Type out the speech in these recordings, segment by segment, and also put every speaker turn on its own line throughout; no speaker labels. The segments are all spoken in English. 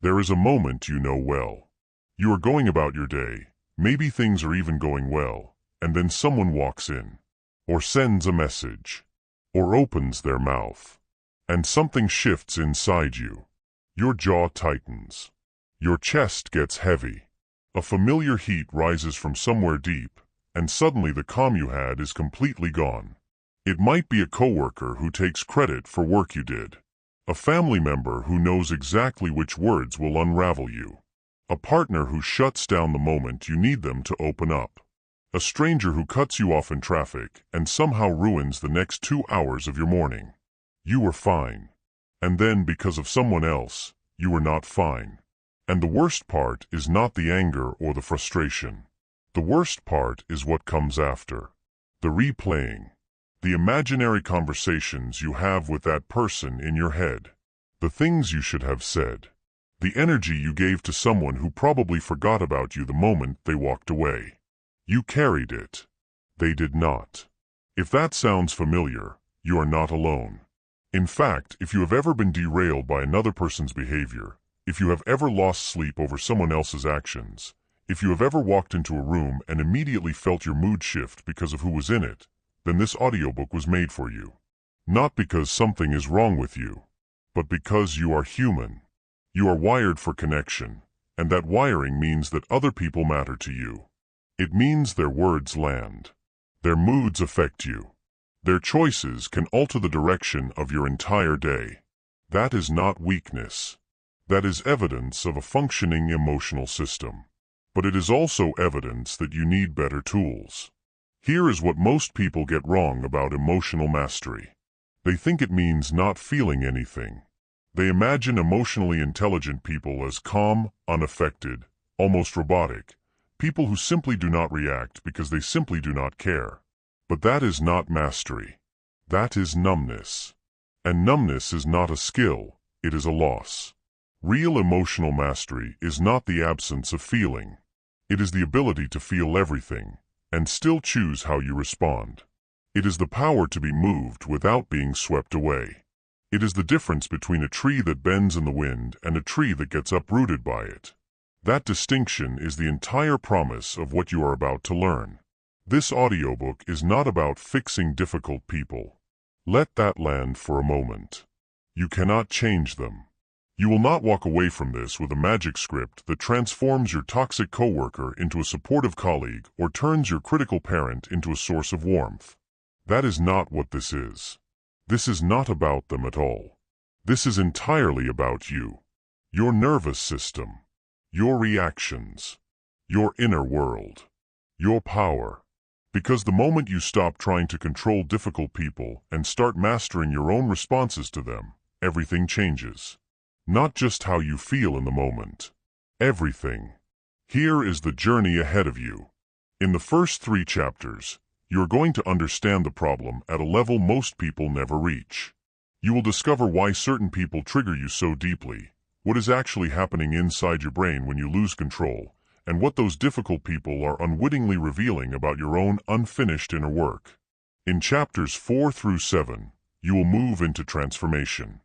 There is a moment you know well. You are going about your day, maybe things are even going well, and then someone walks in, or sends a message, or opens their mouth, and something shifts inside you. Your jaw tightens. Your chest gets heavy. A familiar heat rises from somewhere deep, and suddenly the calm you had is completely gone. It might be a coworker who takes credit for work you did. A family member who knows exactly which words will unravel you. A partner who shuts down the moment you need them to open up. A stranger who cuts you off in traffic and somehow ruins the next 2 hours of your morning. You were fine. And then, because of someone else, you were not fine. And the worst part is not the anger or the frustration. The worst part is what comes after. The replaying. The imaginary conversations you have with that person in your head. The things you should have said. The energy you gave to someone who probably forgot about you the moment they walked away. You carried it. They did not. If that sounds familiar, you are not alone. In fact, if you have ever been derailed by another person's behavior, if you have ever lost sleep over someone else's actions, if you have ever walked into a room and immediately felt your mood shift because of who was in it, then this audiobook was made for you. Not because something is wrong with you, but because you are human. You are wired for connection, and that wiring means that other people matter to you. It means their words land. Their moods affect you. Their choices can alter the direction of your entire day. That is not weakness. That is evidence of a functioning emotional system. But it is also evidence that you need better tools. Here is what most people get wrong about emotional mastery. They think it means not feeling anything. They imagine emotionally intelligent people as calm, unaffected, almost robotic, people who simply do not react because they simply do not care. But that is not mastery. That is numbness. And numbness is not a skill, it is a loss. Real emotional mastery is not the absence of feeling. It is the ability to feel everything, and still choose how you respond. It is the power to be moved without being swept away. It is the difference between a tree that bends in the wind and a tree that gets uprooted by it. That distinction is the entire promise of what you are about to learn. This audiobook is not about fixing difficult people. Let that land for a moment. You cannot change them. You will not walk away from this with a magic script that transforms your toxic coworker into a supportive colleague or turns your critical parent into a source of warmth. That is not what this is. This is not about them at all. This is entirely about you. Your nervous system. Your reactions. Your inner world. Your power. Because the moment you stop trying to control difficult people and start mastering your own responses to them, everything changes. Not just how you feel in the moment. Everything. Here is the journey ahead of you. In the first 3 chapters, you are going to understand the problem at a level most people never reach. You will discover why certain people trigger you so deeply, what is actually happening inside your brain when you lose control, and what those difficult people are unwittingly revealing about your own unfinished inner work. In chapters 4 through 7, you will move into transformation.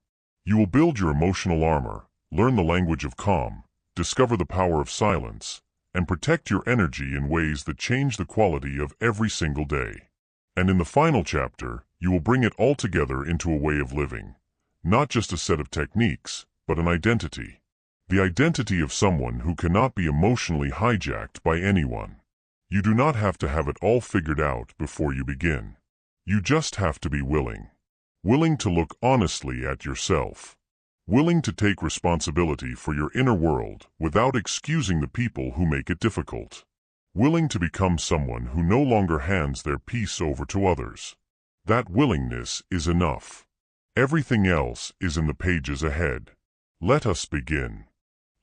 You will build your emotional armor, learn the language of calm, discover the power of silence, and protect your energy in ways that change the quality of every single day. And in the final chapter, you will bring it all together into a way of living. Not just a set of techniques, but an identity. The identity of someone who cannot be emotionally hijacked by anyone. You do not have to have it all figured out before you begin. You just have to be willing. Willing to look honestly at yourself. Willing to take responsibility for your inner world without excusing the people who make it difficult. Willing to become someone who no longer hands their peace over to others. That willingness is enough. Everything else is in the pages ahead. Let us begin.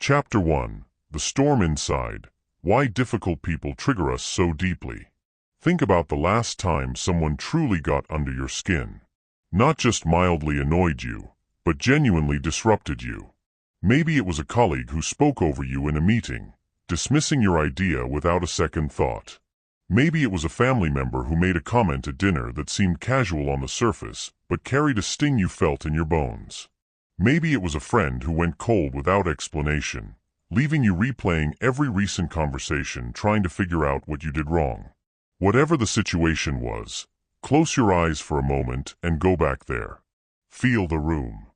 Chapter 1. The Storm Inside. Why Difficult People Trigger Us So Deeply. Think about the last time someone truly got under your skin. Not just mildly annoyed you, but genuinely disrupted you. Maybe it was a colleague who spoke over you in a meeting, dismissing your idea without a second thought. Maybe it was a family member who made a comment at dinner that seemed casual on the surface, but carried a sting you felt in your bones. Maybe it was a friend who went cold without explanation, leaving you replaying every recent conversation trying to figure out what you did wrong. Whatever the situation was, close your eyes for a moment and go back there. Feel the room.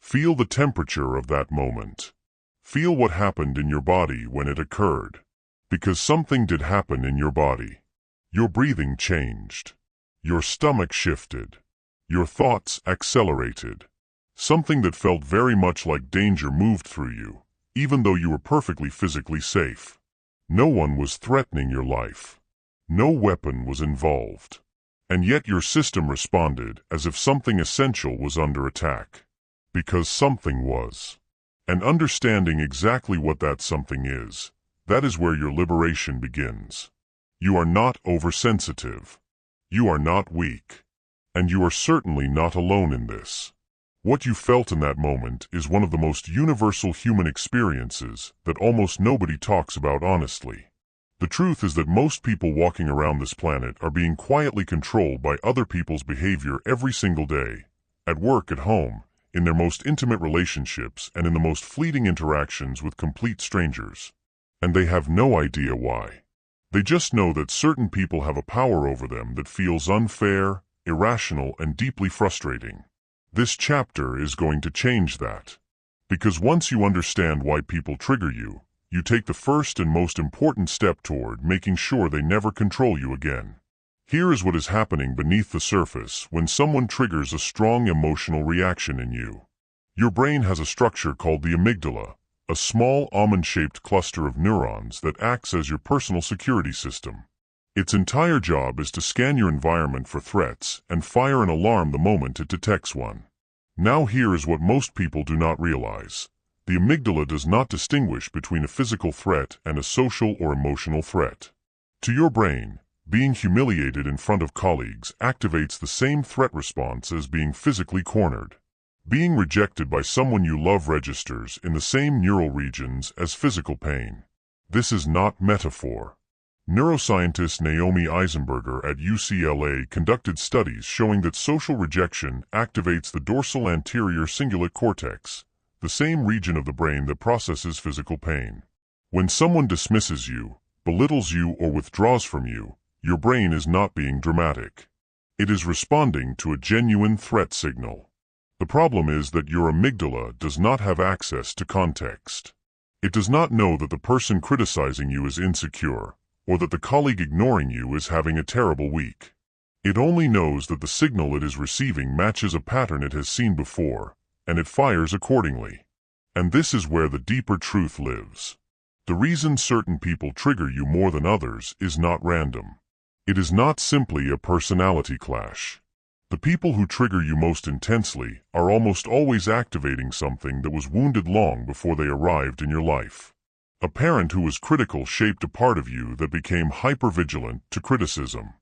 Feel the temperature of that moment. Feel what happened in your body when it occurred. Because something did happen in your body. Your breathing changed. Your stomach shifted. Your thoughts accelerated. Something that felt very much like danger moved through you, even though you were perfectly physically safe. No one was threatening your life. No weapon was involved. And yet your system responded as if something essential was under attack. Because something was. And understanding exactly what that something is, that is where your liberation begins. You are not oversensitive. You are not weak. And you are certainly not alone in this. What you felt in that moment is one of the most universal human experiences that almost nobody talks about honestly. The truth is that most people walking around this planet are being quietly controlled by other people's behavior every single day, at work, at home, in their most intimate relationships, and in the most fleeting interactions with complete strangers. And they have no idea why. They just know that certain people have a power over them that feels unfair, irrational, and deeply frustrating. This chapter is going to change that. Because once you understand why people trigger you, you take the first and most important step toward making sure they never control you again. Here is what is happening beneath the surface when someone triggers a strong emotional reaction in you. Your brain has a structure called the amygdala, a small almond-shaped cluster of neurons that acts as your personal security system. Its entire job is to scan your environment for threats and fire an alarm the moment it detects one. Now here is what most people do not realize. The amygdala does not distinguish between a physical threat and a social or emotional threat. To your brain, being humiliated in front of colleagues activates the same threat response as being physically cornered. Being rejected by someone you love registers in the same neural regions as physical pain. This is not metaphor. Neuroscientist Naomi Eisenberger at UCLA conducted studies showing that social rejection activates the dorsal anterior cingulate cortex, the same region of the brain that processes physical pain. When someone dismisses you, belittles you, or withdraws from you, your brain is not being dramatic. It is responding to a genuine threat signal. The problem is that your amygdala does not have access to context. It does not know that the person criticizing you is insecure, or that the colleague ignoring you is having a terrible week. It only knows that the signal it is receiving matches a pattern it has seen before, and it fires accordingly. And this is where the deeper truth lives. The reason certain people trigger you more than others is not random. It is not simply a personality clash. The people who trigger you most intensely are almost always activating something that was wounded long before they arrived in your life. A parent who was critical shaped a part of you that became hypervigilant to criticism.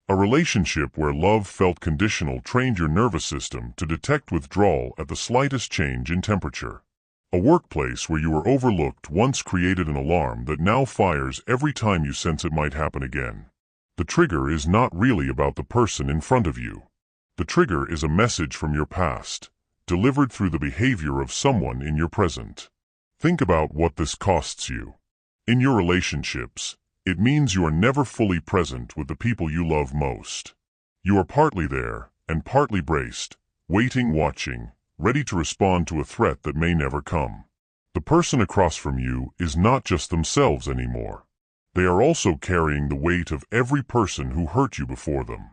A relationship where love felt conditional trained your nervous system to detect withdrawal at the slightest change in temperature. A workplace where you were overlooked once created an alarm that now fires every time you sense it might happen again. The trigger is not really about the person in front of you. The trigger is a message from your past, delivered through the behavior of someone in your present. Think about what this costs you. In your relationships, it means you are never fully present with the people you love most. You are partly there, and partly braced, waiting, watching, ready to respond to a threat that may never come. The person across from you is not just themselves anymore. They are also carrying the weight of every person who hurt you before them.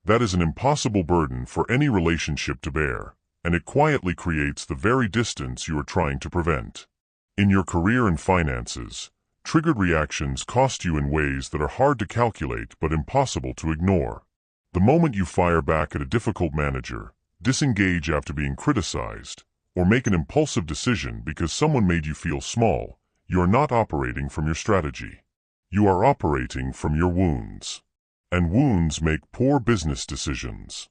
That is an impossible burden for any relationship to bear, and it quietly creates the very distance you are trying to prevent. In your career and finances, triggered reactions cost you in ways that are hard to calculate but impossible to ignore. The moment you fire back at a difficult manager, disengage after being criticized, or make an impulsive decision because someone made you feel small, you are not operating from your strategy. You are operating from your wounds. And wounds make poor business decisions.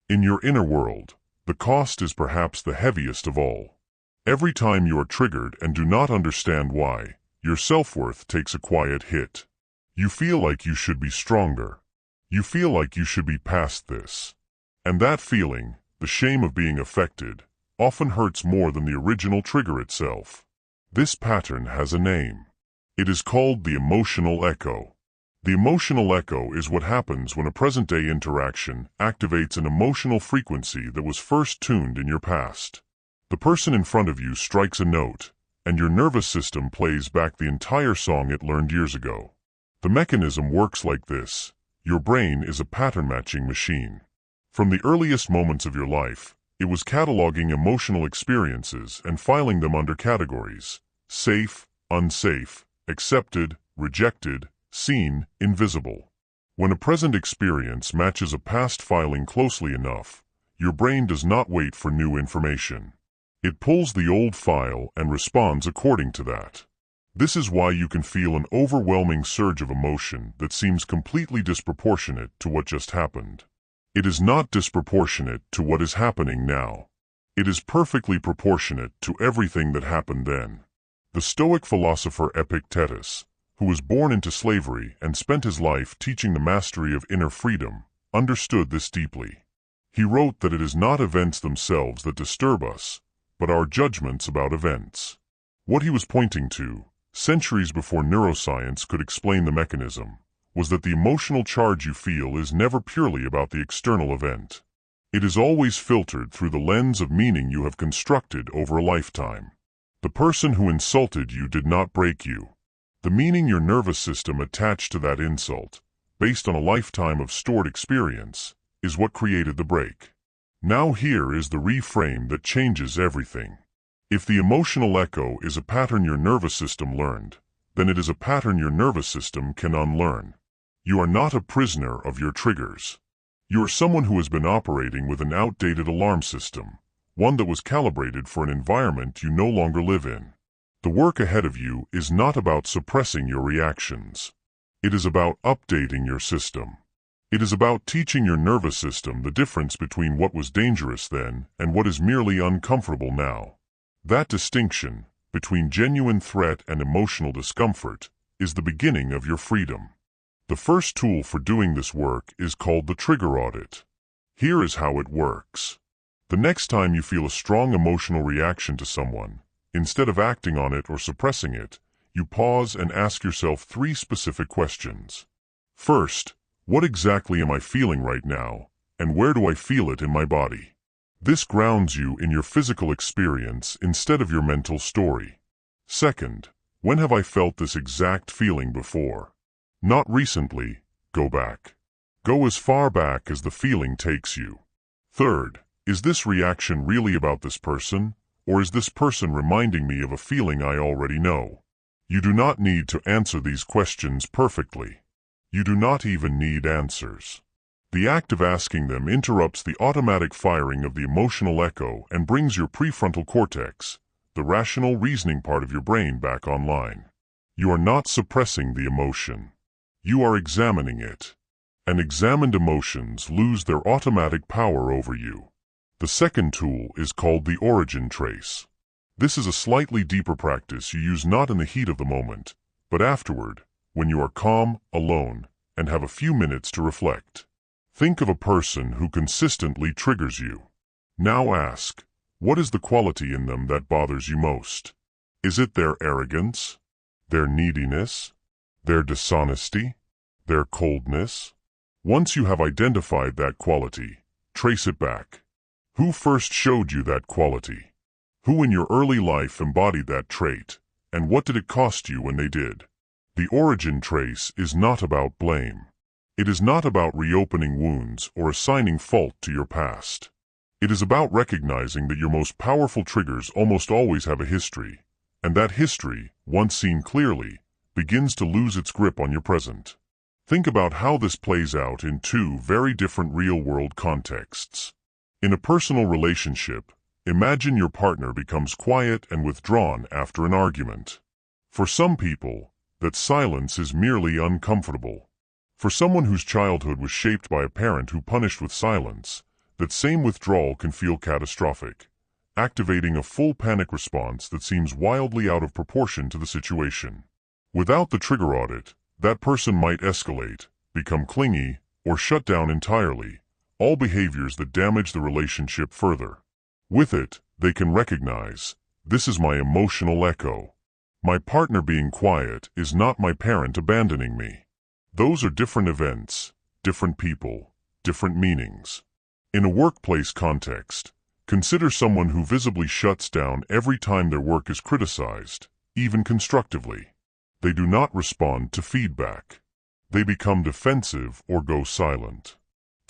In your inner world, the cost is perhaps the heaviest of all. Every time you are triggered and do not understand why, your self-worth takes a quiet hit. You feel like you should be stronger. You feel like you should be past this. And that feeling, the shame of being affected, often hurts more than the original trigger itself. This pattern has a name. It is called the emotional echo. The emotional echo is what happens when a present-day interaction activates an emotional frequency that was first tuned in your past. The person in front of you strikes a note, and your nervous system plays back the entire song it learned years ago. The mechanism works like this. Your brain is a pattern-matching machine. From the earliest moments of your life, it was cataloging emotional experiences and filing them under categories: safe, unsafe, accepted, rejected, seen, invisible. When a present experience matches a past filing closely enough, your brain does not wait for new information. It pulls the old file and responds according to that. This is why you can feel an overwhelming surge of emotion that seems completely disproportionate to what just happened. It is not disproportionate to what is happening now. It is perfectly proportionate to everything that happened then. The Stoic philosopher Epictetus, who was born into slavery and spent his life teaching the mastery of inner freedom, understood this deeply. He wrote that it is not events themselves that disturb us, but our judgments about events. What he was pointing to, centuries before neuroscience could explain the mechanism, was that the emotional charge you feel is never purely about the external event. It is always filtered through the lens of meaning you have constructed over a lifetime. The person who insulted you did not break you. The meaning your nervous system attached to that insult, based on a lifetime of stored experience, is what created the break. Now here is the reframe that changes everything. If the emotional echo is a pattern your nervous system learned, then it is a pattern your nervous system can unlearn. You are not a prisoner of your triggers. You are someone who has been operating with an outdated alarm system, one that was calibrated for an environment you no longer live in. The work ahead of you is not about suppressing your reactions. It is about updating your system. It is about teaching your nervous system the difference between what was dangerous then and what is merely uncomfortable now. That distinction, between genuine threat and emotional discomfort, is the beginning of your freedom. The first tool for doing this work is called the trigger audit. Here is how it works. The next time you feel a strong emotional reaction to someone, instead of acting on it or suppressing it, you pause and ask yourself 3 specific questions. First, what exactly am I feeling right now, and where do I feel it in my body? This grounds you in your physical experience instead of your mental story. Second, when have I felt this exact feeling before? Not recently, go back. Go as far back as the feeling takes you. Third, is this reaction really about this person, or is this person reminding me of a feeling I already know? You do not need to answer these questions perfectly. You do not even need answers. The act of asking them interrupts the automatic firing of the emotional echo and brings your prefrontal cortex, the rational reasoning part of your brain, back online. You are not suppressing the emotion. You are examining it. And examined emotions lose their automatic power over you. The second tool is called the origin trace. This is a slightly deeper practice you use not in the heat of the moment, but afterward, when you are calm, alone, and have a few minutes to reflect. Think of a person who consistently triggers you. Now ask, what is the quality in them that bothers you most? Is it their arrogance? Their neediness? Their dishonesty? Their coldness? Once you have identified that quality, trace it back. Who first showed you that quality? Who in your early life embodied that trait, and what did it cost you when they did? The origin trace is not about blame. It is not about reopening wounds or assigning fault to your past. It is about recognizing that your most powerful triggers almost always have a history, and that history, once seen clearly, begins to lose its grip on your present. Think about how this plays out in 2 very different real-world contexts. In a personal relationship, imagine your partner becomes quiet and withdrawn after an argument. For some people, that silence is merely uncomfortable. For someone whose childhood was shaped by a parent who punished with silence, that same withdrawal can feel catastrophic, activating a full panic response that seems wildly out of proportion to the situation. Without the trigger audit, that person might escalate, become clingy, or shut down entirely, all behaviors that damage the relationship further. With it, They can recognize, this is my emotional echo. My partner being quiet is not my parent abandoning me. Those are different events, different people, different meanings. In a workplace context, consider someone who visibly shuts down every time their work is criticized, even constructively. They do not respond to feedback. They become defensive or go silent.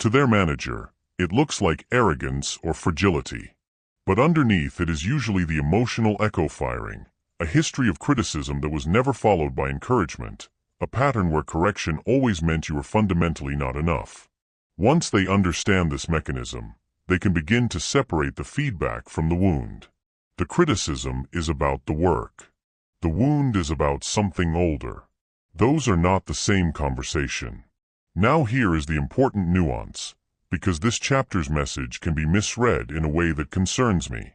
To their manager, it looks like arrogance or fragility. But underneath it is usually the emotional echo firing, a history of criticism that was never followed by encouragement, a pattern where correction always meant you were fundamentally not enough. Once they understand this mechanism, they can begin to separate the feedback from the wound. The criticism is about the work. The wound is about something older. Those are not the same conversation. Now here is the important nuance, because this chapter's message can be misread in a way that concerns me.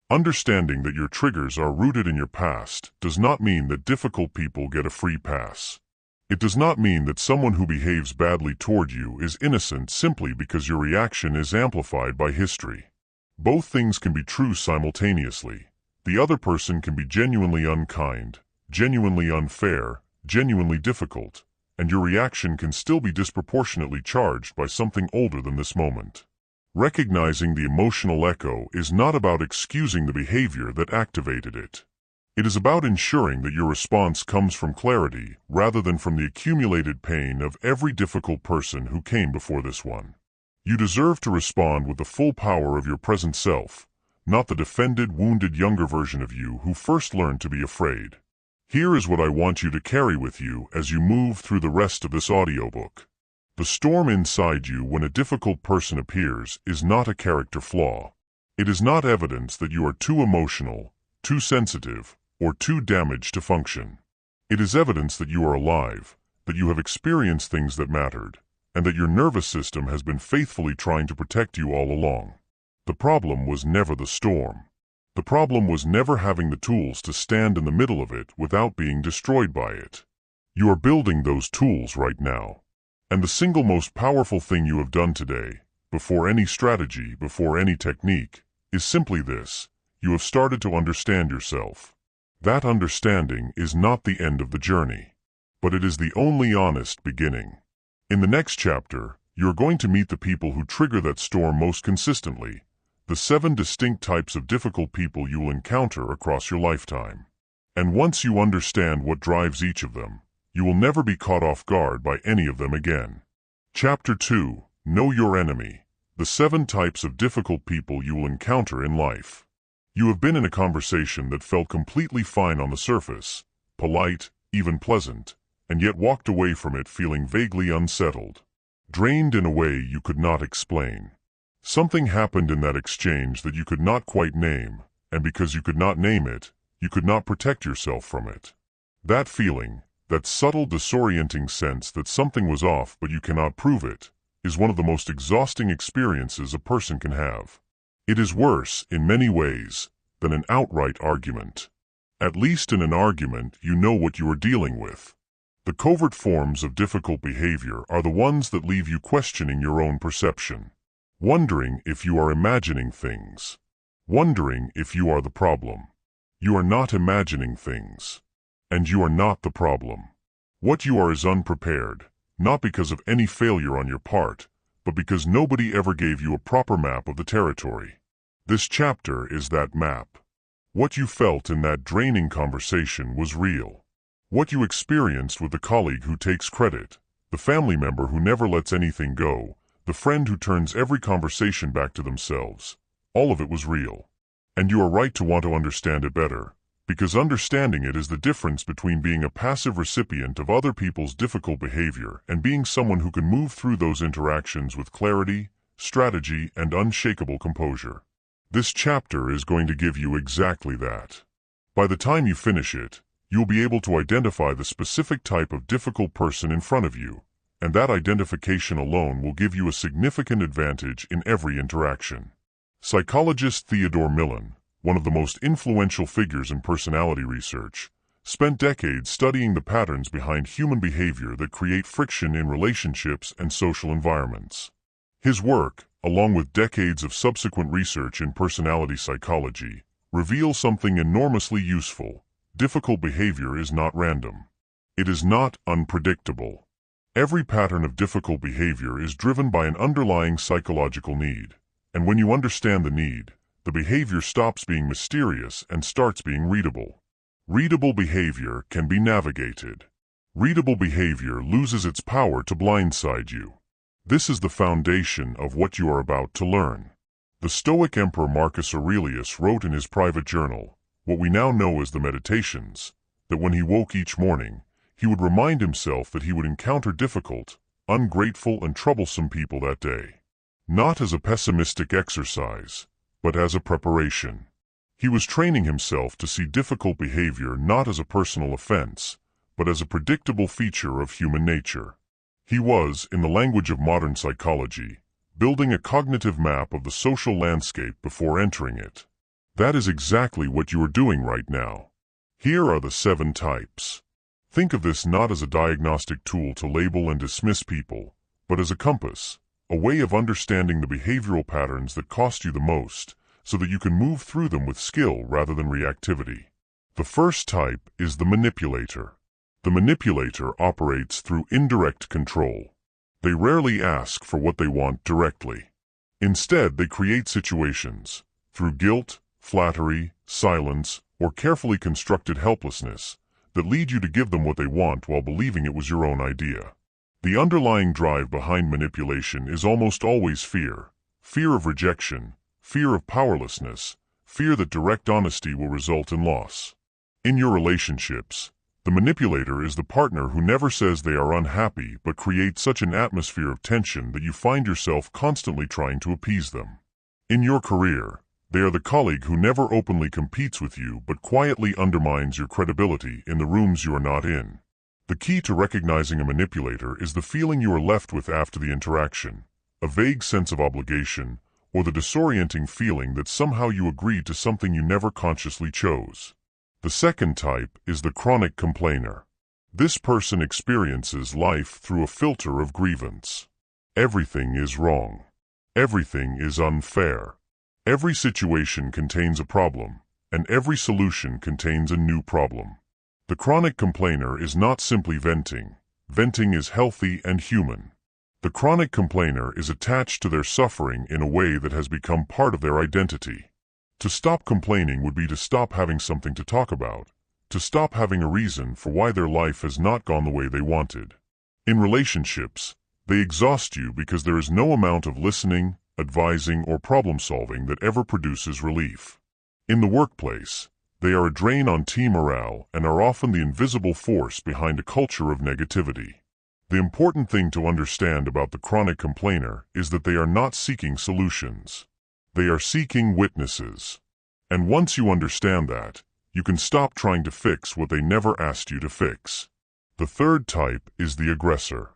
Understanding that your triggers are rooted in your past does not mean that difficult people get a free pass. It does not mean that someone who behaves badly toward you is innocent simply because your reaction is amplified by history. Both things can be true simultaneously. The other person can be genuinely unkind, genuinely unfair, genuinely difficult, and your reaction can still be disproportionately charged by something older than this moment. Recognizing the emotional echo is not about excusing the behavior that activated it. It is about ensuring that your response comes from clarity rather than from the accumulated pain of every difficult person who came before this one. You deserve to respond with the full power of your present self, not the defended, wounded younger version of you who first learned to be afraid. Here is what I want you to carry with you as you move through the rest of this audiobook. The storm inside you when a difficult person appears is not a character flaw. It is not evidence that you are too emotional, too sensitive, or too damaged to function. It is evidence that you are alive, that you have experienced things that mattered, and that your nervous system has been faithfully trying to protect you all along. The problem was never the storm. The problem was never having the tools to stand in the middle of it without being destroyed by it. You are building those tools right now. And the single most powerful thing you have done today, before any strategy, before any technique, is simply this: you have started to understand yourself. That understanding is not the end of the journey, but it is the only honest beginning. In the next chapter, you are going to meet the people who trigger that storm most consistently, the 7 distinct types of difficult people you will encounter across your lifetime. And once you understand what drives each of them, you will never be caught off guard by any of them again. Chapter 2: Know Your Enemy. The 7 types of difficult people you will encounter in life. You have been in a conversation that felt completely fine on the surface, polite, even pleasant, and yet walked away from it feeling vaguely unsettled, drained in a way you could not explain. Something happened in that exchange that you could not quite name, and because you could not name it, you could not protect yourself from it. That feeling, that subtle disorienting sense that something was off but you cannot prove it, is one of the most exhausting experiences a person can have. It is worse, in many ways, than an outright argument. At least in an argument you know what you are dealing with. The covert forms of difficult behavior are the ones that leave you questioning your own perception. Wondering if you are imagining things. Wondering if you are the problem. You are not imagining things. And you are not the problem. What you are is unprepared, not because of any failure on your part, but because nobody ever gave you a proper map of the territory. This chapter is that map. What you felt in that draining conversation was real. What you experienced with the colleague who takes credit, the family member who never lets anything go, the friend who turns every conversation back to themselves, all of it was real. And you are right to want to understand it better, because understanding it is the difference between being a passive recipient of other people's difficult behavior and being someone who can move through those interactions with clarity, strategy, and unshakable composure. This chapter is going to give you exactly that. By the time you finish it, you'll be able to identify the specific type of difficult person in front of you, and that identification alone will give you a significant advantage in every interaction. Psychologist Theodore Millon, one of the most influential figures in personality research, spent decades studying the patterns behind human behavior that create friction in relationships and social environments. His work, along with decades of subsequent research in personality psychology, reveal something enormously useful. Difficult behavior is not random. It is not unpredictable. Every pattern of difficult behavior is driven by an underlying psychological need. And when you understand the need, the behavior stops being mysterious and starts being readable. Readable behavior can be navigated. Readable behavior loses its power to blindside you. This is the foundation of what you are about to learn. The Stoic Emperor Marcus Aurelius wrote in his private journal, what we now know as the Meditations, that when he woke each morning, he would remind himself that he would encounter difficult, ungrateful, and troublesome people that day. Not as a pessimistic exercise, but as a preparation. He was training himself to see difficult behavior not as a personal offense, but as a predictable feature of human nature. He was, in the language of modern psychology, building a cognitive map of the social landscape before entering it. That is exactly what you are doing right now. Here are the 7 types. Think of this not as a diagnostic tool to label and dismiss people, but as a compass, a way of understanding the behavioral patterns that cost you the most, so that you can move through them with skill rather than reactivity. The first type is the manipulator. The manipulator operates through indirect control. They rarely ask for what they want directly. Instead, they create situations, through guilt, flattery, silence, or carefully constructed helplessness, that lead you to give them what they want while believing it was your own idea. The underlying drive behind manipulation is almost always fear. Fear of rejection, fear of powerlessness, fear that direct honesty will result in loss. In your relationships, the manipulator is the partner who never says they are unhappy but creates such an atmosphere of tension that you find yourself constantly trying to appease them. In your career, they are the colleague who never openly competes with you but quietly undermines your credibility in the rooms you are not in. The key to recognizing a manipulator is the feeling you are left with after the interaction, a vague sense of obligation, or the disorienting feeling that somehow you agreed to something you never consciously chose. The second type is the chronic complainer. This person experiences life through a filter of grievance. Everything is wrong. Everything is unfair. Every situation contains a problem, and every solution contains a new problem. The chronic complainer is not simply venting. Venting is healthy and human. The chronic complainer is attached to their suffering in a way that has become part of their identity. To stop complaining would be to stop having something to talk about, to stop having a reason for why their life has not gone the way they wanted. In relationships, they exhaust you because there is no amount of listening, advising, or problem-solving that ever produces relief. In the workplace, they are a drain on team morale and are often the invisible force behind a culture of negativity. The important thing to understand about the chronic complainer is that they are not seeking solutions. They are seeking witnesses. And once you understand that, you can stop trying to fix what they never asked you to fix. The third type is the aggressor.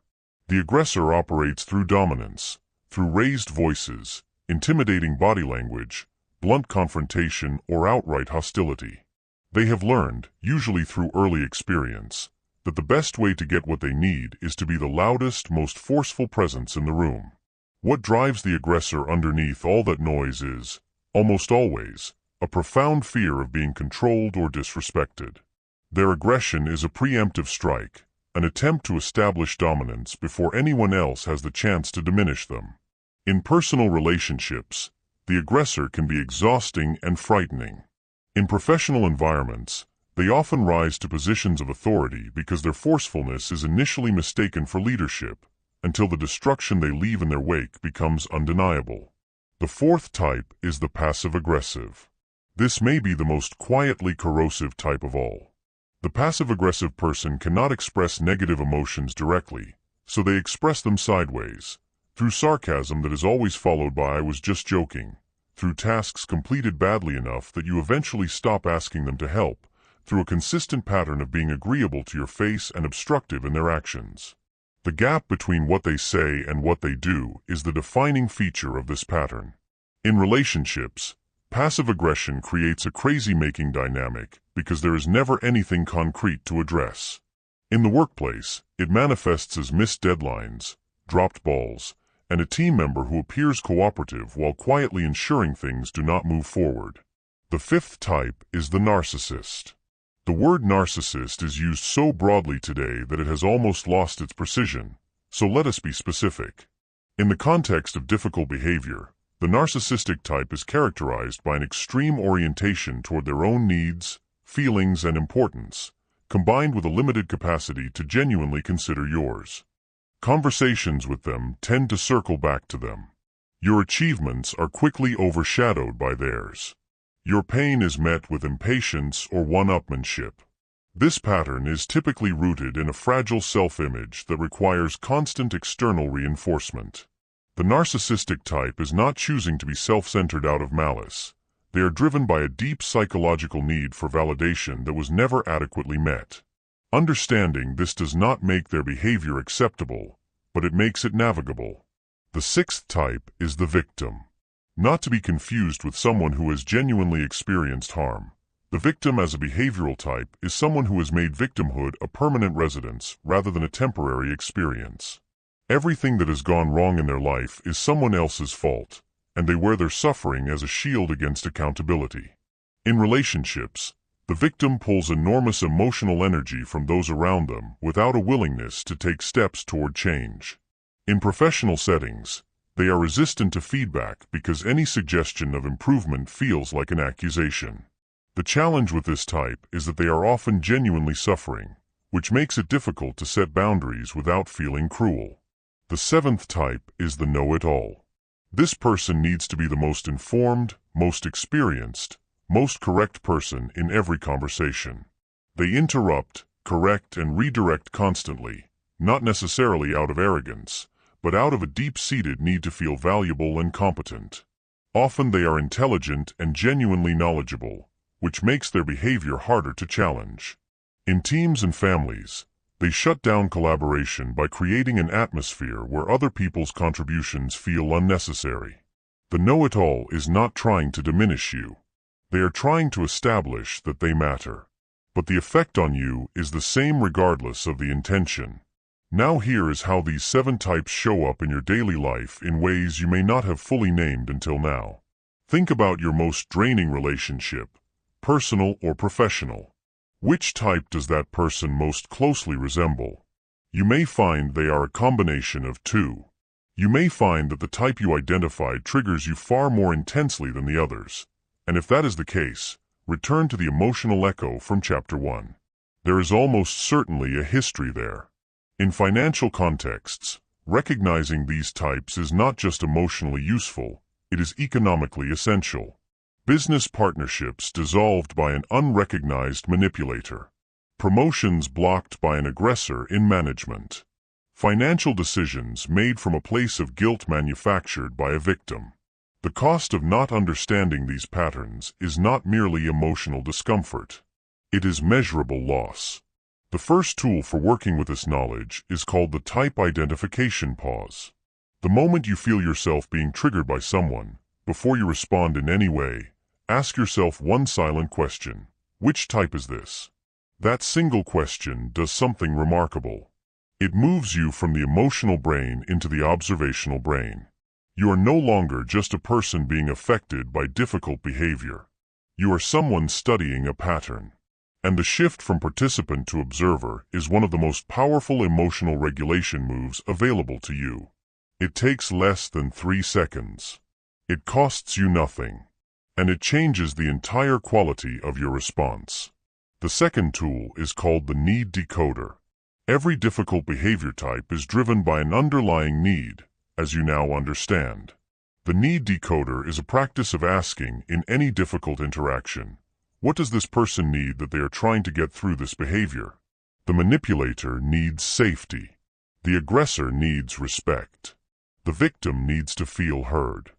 The aggressor operates through dominance, through raised voices, intimidating body language, blunt confrontation, or outright hostility. They have learned, usually through early experience, that the best way to get what they need is to be the loudest, most forceful presence in the room. What drives the aggressor underneath all that noise is, almost always, a profound fear of being controlled or disrespected. Their aggression is a preemptive strike, an attempt to establish dominance before anyone else has the chance to diminish them. In personal relationships, the aggressor can be exhausting and frightening. In professional environments, they often rise to positions of authority because their forcefulness is initially mistaken for leadership, until the destruction they leave in their wake becomes undeniable. The fourth type is the passive-aggressive. This may be the most quietly corrosive type of all. The passive-aggressive person cannot express negative emotions directly, so they express them sideways, through sarcasm that is always followed by "I was just joking," through tasks completed badly enough that you eventually stop asking them to help, through a consistent pattern of being agreeable to your face and obstructive in their actions. The gap between what they say and what they do is the defining feature of this pattern. In relationships, passive aggression creates a crazy-making dynamic because there is never anything concrete to address. In the workplace, it manifests as missed deadlines, dropped balls, and a team member who appears cooperative while quietly ensuring things do not move forward. The fifth type is the narcissist. The word narcissist is used so broadly today that it has almost lost its precision, so let us be specific. In the context of difficult behavior, the narcissistic type is characterized by an extreme orientation toward their own needs, feelings, and importance, combined with a limited capacity to genuinely consider yours. Conversations with them tend to circle back to them. Your achievements are quickly overshadowed by theirs. Your pain is met with impatience or one-upmanship. This pattern is typically rooted in a fragile self-image that requires constant external reinforcement. The narcissistic type is not choosing to be self-centered out of malice. They are driven by a deep psychological need for validation that was never adequately met. Understanding this does not make their behavior acceptable, but it makes it navigable. The sixth type is the victim. Not to be confused with someone who has genuinely experienced harm. The victim as a behavioral type is someone who has made victimhood a permanent residence rather than a temporary experience. Everything that has gone wrong in their life is someone else's fault, and they wear their suffering as a shield against accountability. In relationships, the victim pulls enormous emotional energy from those around them without a willingness to take steps toward change. In professional settings, they are resistant to feedback because any suggestion of improvement feels like an accusation. The challenge with this type is that they are often genuinely suffering, which makes it difficult to set boundaries without feeling cruel. The seventh type is the know-it-all. This person needs to be the most informed, most experienced, most correct person in every conversation. They interrupt, correct, and redirect constantly, not necessarily out of arrogance, but out of a deep-seated need to feel valuable and competent. Often they are intelligent and genuinely knowledgeable, which makes their behavior harder to challenge. In teams and families, they shut down collaboration by creating an atmosphere where other people's contributions feel unnecessary. The know-it-all is not trying to diminish you. They are trying to establish that they matter. But the effect on you is the same regardless of the intention. Now here is how these 7 types show up in your daily life in ways you may not have fully named until now. Think about your most draining relationship, personal or professional. Which type does that person most closely resemble? You may find they are a combination of 2. You may find that the type you identified triggers you far more intensely than the others. And if that is the case, return to the emotional echo from Chapter 1. There is almost certainly a history there. In financial contexts, recognizing these types is not just emotionally useful, it is economically essential. Business partnerships dissolved by an unrecognized manipulator. Promotions blocked by an aggressor in management. Financial decisions made from a place of guilt manufactured by a victim. The cost of not understanding these patterns is not merely emotional discomfort. It is measurable loss. The first tool for working with this knowledge is called the type identification pause. The moment you feel yourself being triggered by someone, before you respond in any way, ask yourself one silent question. Which type is this? That single question does something remarkable. It moves you from the emotional brain into the observational brain. You are no longer just a person being affected by difficult behavior. You are someone studying a pattern. And the shift from participant to observer is one of the most powerful emotional regulation moves available to you. It takes less than 3 seconds. It costs you nothing. And it changes the entire quality of your response. The second tool is called the need decoder. Every difficult behavior type is driven by an underlying need, as you now understand. The need decoder is a practice of asking, in any difficult interaction, what does this person need that they are trying to get through this behavior? The manipulator needs safety. The aggressor needs respect. The victim needs to feel heard.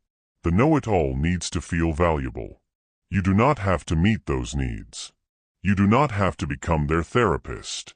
The know-it-all needs to feel valuable. You do not have to meet those needs. You do not have to become their therapist.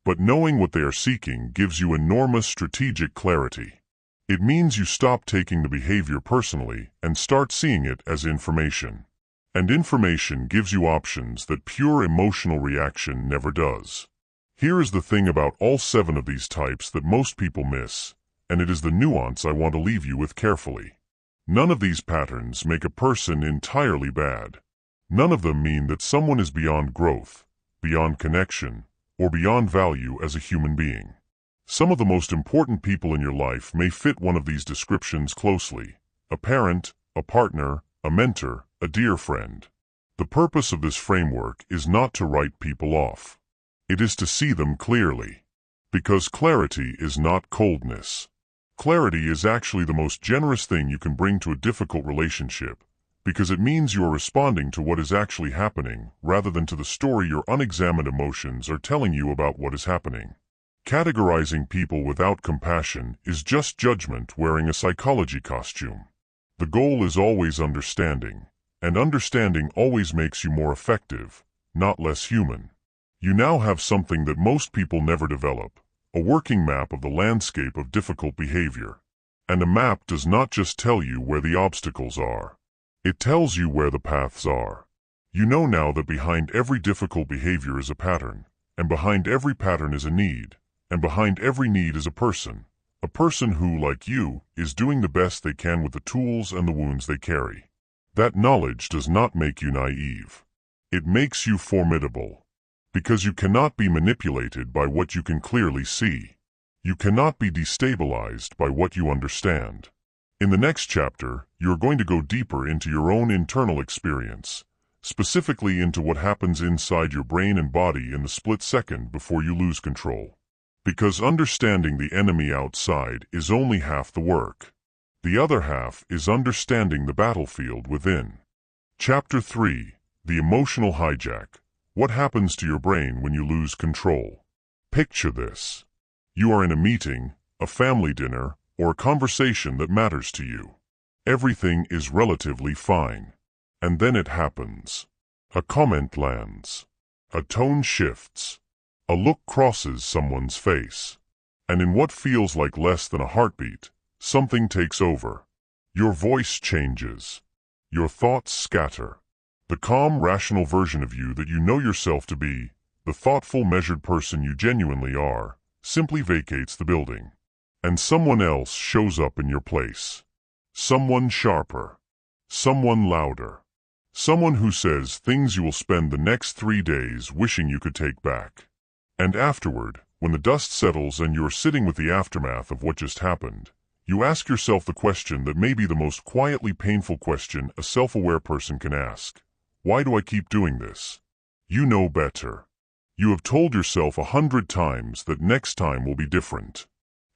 But knowing what they are seeking gives you enormous strategic clarity. It means you stop taking the behavior personally and start seeing it as information. And information gives you options that pure emotional reaction never does. Here is the thing about all 7 of these types that most people miss, and it is the nuance I want to leave you with carefully. None of these patterns make a person entirely bad. None of them mean that someone is beyond growth, beyond connection, or beyond value as a human being. Some of the most important people in your life may fit one of these descriptions closely: a parent, a partner, a mentor, a dear friend. The purpose of this framework is not to write people off. It is to see them clearly. Because clarity is not coldness. Clarity is actually the most generous thing you can bring to a difficult relationship, because it means you are responding to what is actually happening rather than to the story your unexamined emotions are telling you about what is happening. Categorizing people without compassion is just judgment wearing a psychology costume. The goal is always understanding, and understanding always makes you more effective, not less human. You now have something that most people never develop: a working map of the landscape of difficult behavior. And a map does not just tell you where the obstacles are. It tells you where the paths are. You know now that behind every difficult behavior is a pattern, and behind every pattern is a need, and behind every need is a person who, like you, is doing the best they can with the tools and the wounds they carry. That knowledge does not make you naive. It makes you formidable. Because you cannot be manipulated by what you can clearly see. You cannot be destabilized by what you understand. In the next chapter, you are going to go deeper into your own internal experience, specifically into what happens inside your brain and body in the split second before you lose control. Because understanding the enemy outside is only half the work. The other half is understanding the battlefield within. Chapter 3: The Emotional Hijack. What happens to your brain when you lose control? Picture this. You are in a meeting, a family dinner, or a conversation that matters to you. Everything is relatively fine. And then it happens. A comment lands. A tone shifts. A look crosses someone's face. And in what feels like less than a heartbeat, something takes over. Your voice changes. Your thoughts scatter. The calm, rational version of you that you know yourself to be, the thoughtful, measured person you genuinely are, simply vacates the building. And someone else shows up in your place. Someone sharper. Someone louder. Someone who says things you will spend the next 3 days wishing you could take back. And afterward, when the dust settles and you are sitting with the aftermath of what just happened, you ask yourself the question that may be the most quietly painful question a self-aware person can ask. Why do I keep doing this? You know better. You have told yourself 100 times that next time will be different.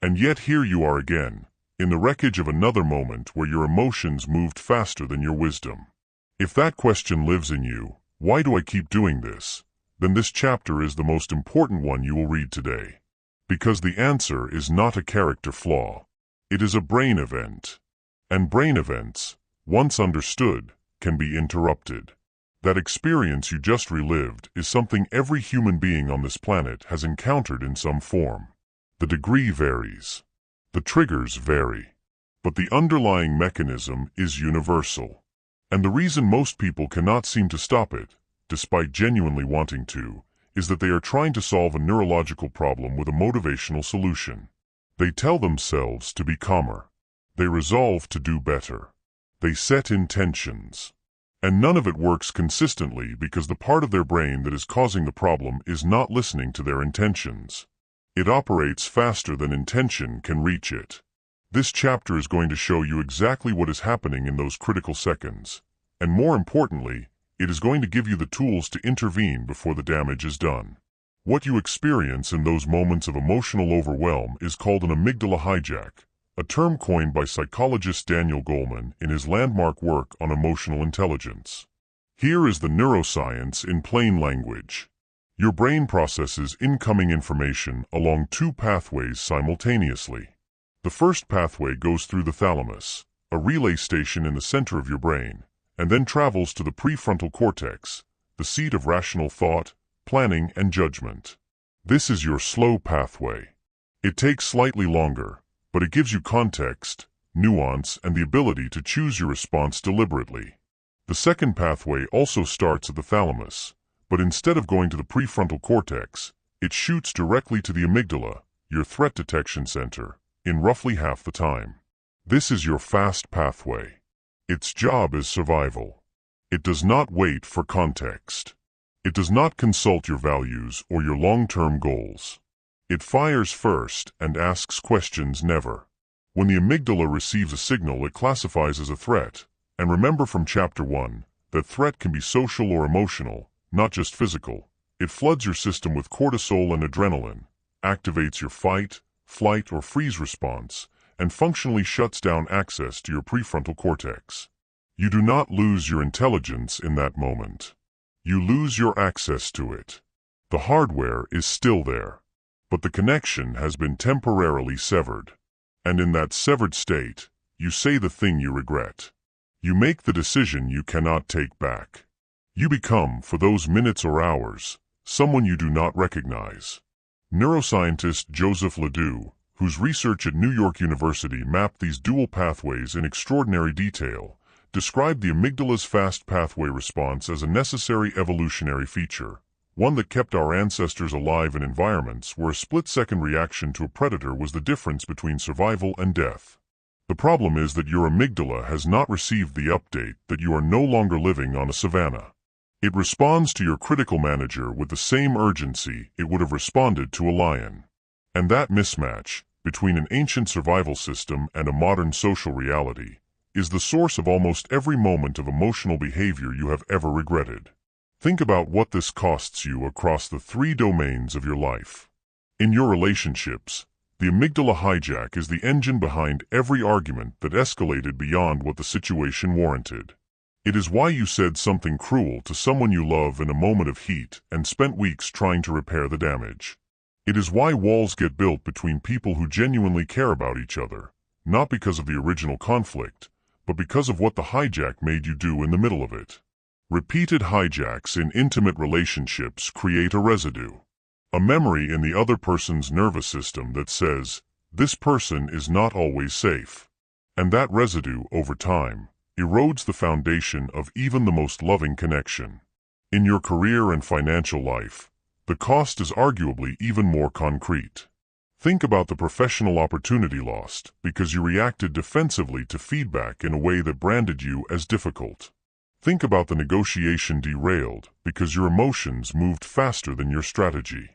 And yet here you are again, in the wreckage of another moment where your emotions moved faster than your wisdom. If that question lives in you, why do I keep doing this? Then this chapter is the most important one you will read today. Because the answer is not a character flaw. It is a brain event. And brain events, once understood, can be interrupted. That experience you just relived is something every human being on this planet has encountered in some form. The degree varies. The triggers vary. But the underlying mechanism is universal. And the reason most people cannot seem to stop it, despite genuinely wanting to, is that they are trying to solve a neurological problem with a motivational solution. They tell themselves to be calmer. They resolve to do better. They set intentions. And none of it works consistently because the part of their brain that is causing the problem is not listening to their intentions. It operates faster than intention can reach it. This chapter is going to show you exactly what is happening in those critical seconds. And more importantly, it is going to give you the tools to intervene before the damage is done. What you experience in those moments of emotional overwhelm is called an amygdala hijack, a term coined by psychologist Daniel Goleman in his landmark work on emotional intelligence. Here is the neuroscience in plain language. Your brain processes incoming information along 2 pathways simultaneously. The first pathway goes through the thalamus, a relay station in the center of your brain, and then travels to the prefrontal cortex, the seat of rational thought, planning, and judgment. This is your slow pathway. It takes slightly longer, but it gives you context, nuance, and the ability to choose your response deliberately. The second pathway also starts at the thalamus, but instead of going to the prefrontal cortex, it shoots directly to the amygdala, your threat detection center, in roughly half the time. This is your fast pathway. Its job is survival. It does not wait for context. It does not consult your values or your long-term goals. It fires first and asks questions never. When the amygdala receives a signal, it classifies as a threat. And remember from Chapter 1, that threat can be social or emotional, not just physical. It floods your system with cortisol and adrenaline, activates your fight, flight, or freeze response, and functionally shuts down access to your prefrontal cortex. You do not lose your intelligence in that moment. You lose your access to it. The hardware is still there, but the connection has been temporarily severed. And in that severed state, you say the thing you regret. You make the decision you cannot take back. You become, for those minutes or hours, someone you do not recognize. Neuroscientist Joseph Ledoux, whose research at New York University mapped these dual pathways in extraordinary detail, described the amygdala's fast pathway response as a necessary evolutionary feature, one that kept our ancestors alive in environments where a split-second reaction to a predator was the difference between survival and death. The problem is that your amygdala has not received the update that you are no longer living on a savanna. It responds to your critical manager with the same urgency it would have responded to a lion. And that mismatch, between an ancient survival system and a modern social reality, is the source of almost every moment of emotional behavior you have ever regretted. Think about what this costs you across the 3 domains of your life. In your relationships, the amygdala hijack is the engine behind every argument that escalated beyond what the situation warranted. It is why you said something cruel to someone you love in a moment of heat and spent weeks trying to repair the damage. It is why walls get built between people who genuinely care about each other, not because of the original conflict, but because of what the hijack made you do in the middle of it. Repeated hijacks in intimate relationships create a residue. A memory in the other person's nervous system that says, this person is not always safe. And that residue, over time, erodes the foundation of even the most loving connection. In your career and financial life, the cost is arguably even more concrete. Think about the professional opportunity lost because you reacted defensively to feedback in a way that branded you as difficult. Think about the negotiation derailed because your emotions moved faster than your strategy.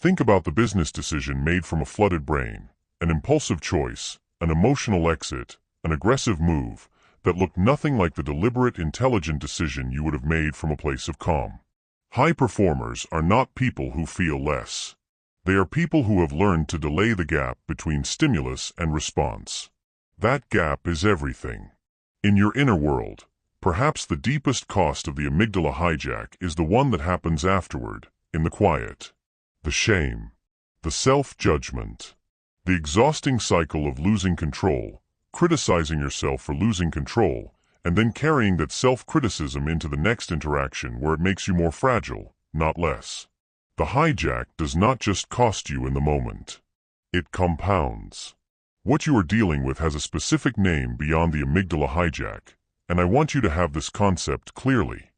Think about the business decision made from a flooded brain, an impulsive choice, an emotional exit, an aggressive move that looked nothing like the deliberate, intelligent decision you would have made from a place of calm. High performers are not people who feel less. They are people who have learned to delay the gap between stimulus and response. That gap is everything. In your inner world, perhaps the deepest cost of the amygdala hijack is the one that happens afterward, in the quiet. The shame, the self-judgment, the exhausting cycle of losing control, criticizing yourself for losing control, and then carrying that self-criticism into the next interaction where it makes you more fragile, not less. The hijack does not just cost you in the moment. It compounds. What you are dealing with has a specific name beyond the amygdala hijack, and I want you to have this concept clearly.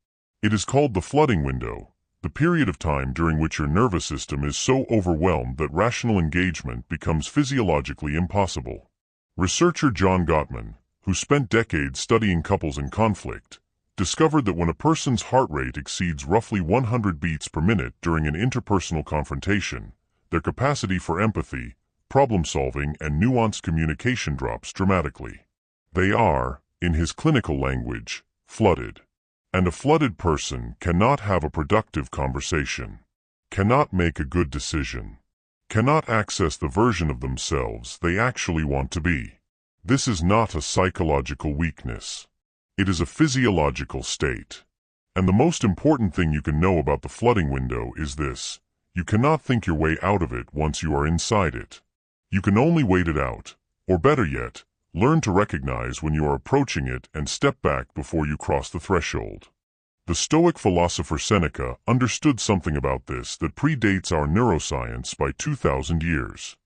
It is called the flooding window, the period of time during which your nervous system is so overwhelmed that rational engagement becomes physiologically impossible. Researcher John Gottman, who spent decades studying couples in conflict, discovered that when a person's heart rate exceeds roughly 100 beats per minute during an interpersonal confrontation, their capacity for empathy, problem-solving, and nuanced communication drops dramatically. They are, in his clinical language, flooded. And a flooded person cannot have a productive conversation, cannot make a good decision, cannot access the version of themselves they actually want to be. This is not a psychological weakness. It is a physiological state. And the most important thing you can know about the flooding window is this: you cannot think your way out of it once you are inside it. You can only wait it out, or better yet, learn to recognize when you are approaching it and step back before you cross the threshold. The Stoic philosopher Seneca understood something about this that predates our neuroscience by 2,000 years.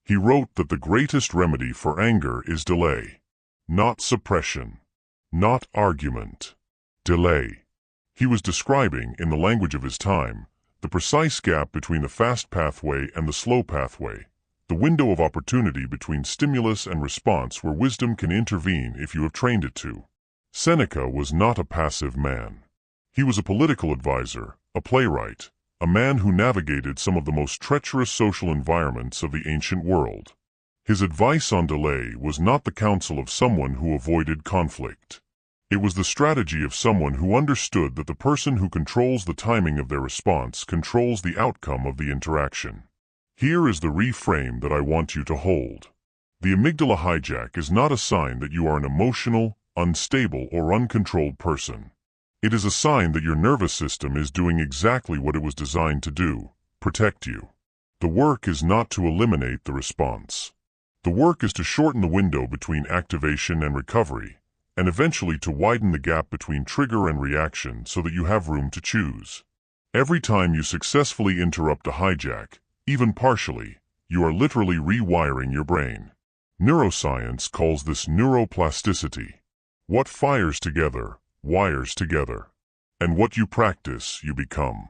He wrote that the greatest remedy for anger is delay, not suppression. Not argument. Delay. He was describing, in the language of his time, the precise gap between the fast pathway and the slow pathway, the window of opportunity between stimulus and response where wisdom can intervene if you have trained it to. Seneca was not a passive man. He was a political advisor, a playwright, a man who navigated some of the most treacherous social environments of the ancient world. His advice on delay was not the counsel of someone who avoided conflict. It was the strategy of someone who understood that the person who controls the timing of their response controls the outcome of the interaction. Here is the reframe that I want you to hold. The amygdala hijack is not a sign that you are an emotional, unstable, or uncontrolled person. It is a sign that your nervous system is doing exactly what it was designed to do: protect you. The work is not to eliminate the response. The work is to shorten the window between activation and recovery, and eventually to widen the gap between trigger and reaction so that you have room to choose. Every time you successfully interrupt a hijack, even partially, you are literally rewiring your brain. Neuroscience calls this neuroplasticity. What fires together, wires together. And what you practice, you become.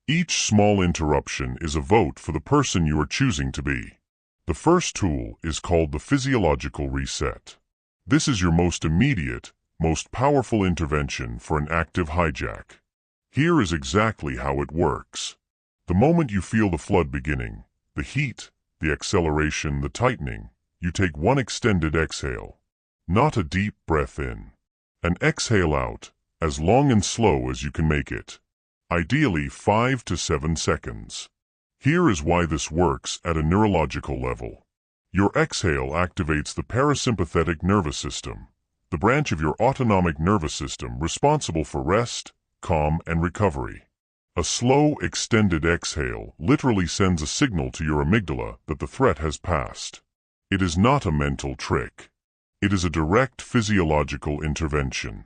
Each small interruption is a vote for the person you are choosing to be. The first tool is called the physiological reset. This is your most immediate, most powerful intervention for an active hijack. Here is exactly how it works. The moment you feel the flood beginning, the heat, the acceleration, the tightening, you take one extended exhale. Not a deep breath in. An exhale out, as long and slow as you can make it. Ideally 5 to 7 seconds. Here is why this works at a neurological level. Your exhale activates the parasympathetic nervous system, the branch of your autonomic nervous system responsible for rest, calm, and recovery. A slow, extended exhale literally sends a signal to your amygdala that the threat has passed. It is not a mental trick. It is a direct physiological intervention.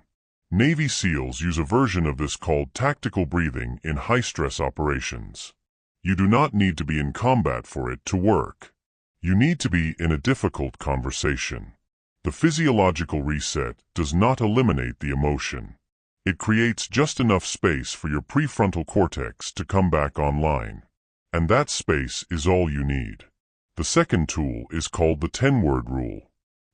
Navy SEALs use a version of this called tactical breathing in high-stress operations. You do not need to be in combat for it to work. You need to be in a difficult conversation. The physiological reset does not eliminate the emotion. It creates just enough space for your prefrontal cortex to come back online. And that space is all you need. The second tool is called the 10-word rule.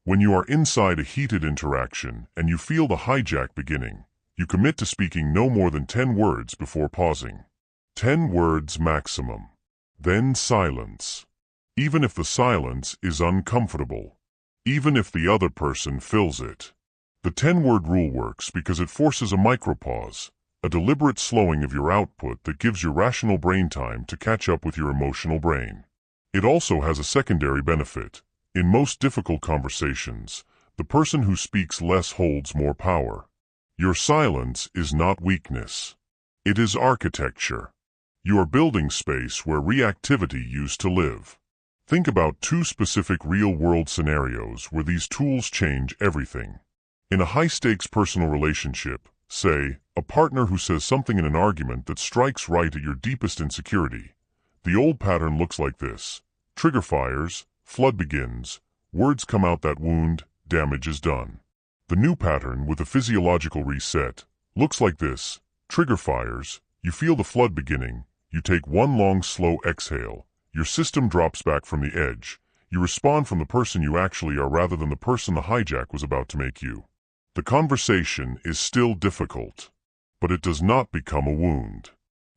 When you are inside a heated interaction and you feel the hijack beginning, you commit to speaking no more than 10 words before pausing. 10 words maximum. Then silence. Even if the silence is uncomfortable. Even if the other person fills it. The 10-word rule works because it forces a micropause, a deliberate slowing of your output that gives your rational brain time to catch up with your emotional brain. It also has a secondary benefit. In most difficult conversations, the person who speaks less holds more power. Your silence is not weakness. It is architecture. You are building space where reactivity used to live. Think about 2 specific real-world scenarios where these tools change everything. In a high-stakes personal relationship, say, a partner who says something in an argument that strikes right at your deepest insecurity, the old pattern looks like this. Trigger fires, flood begins, words come out that wound, damage is done. The new pattern with a physiological reset looks like this. Trigger fires, you feel the flood beginning, you take one long slow exhale, your system drops back from the edge, you respond from the person you actually are rather than the person the hijack was about to make you. The conversation is still difficult, but it does not become a wound.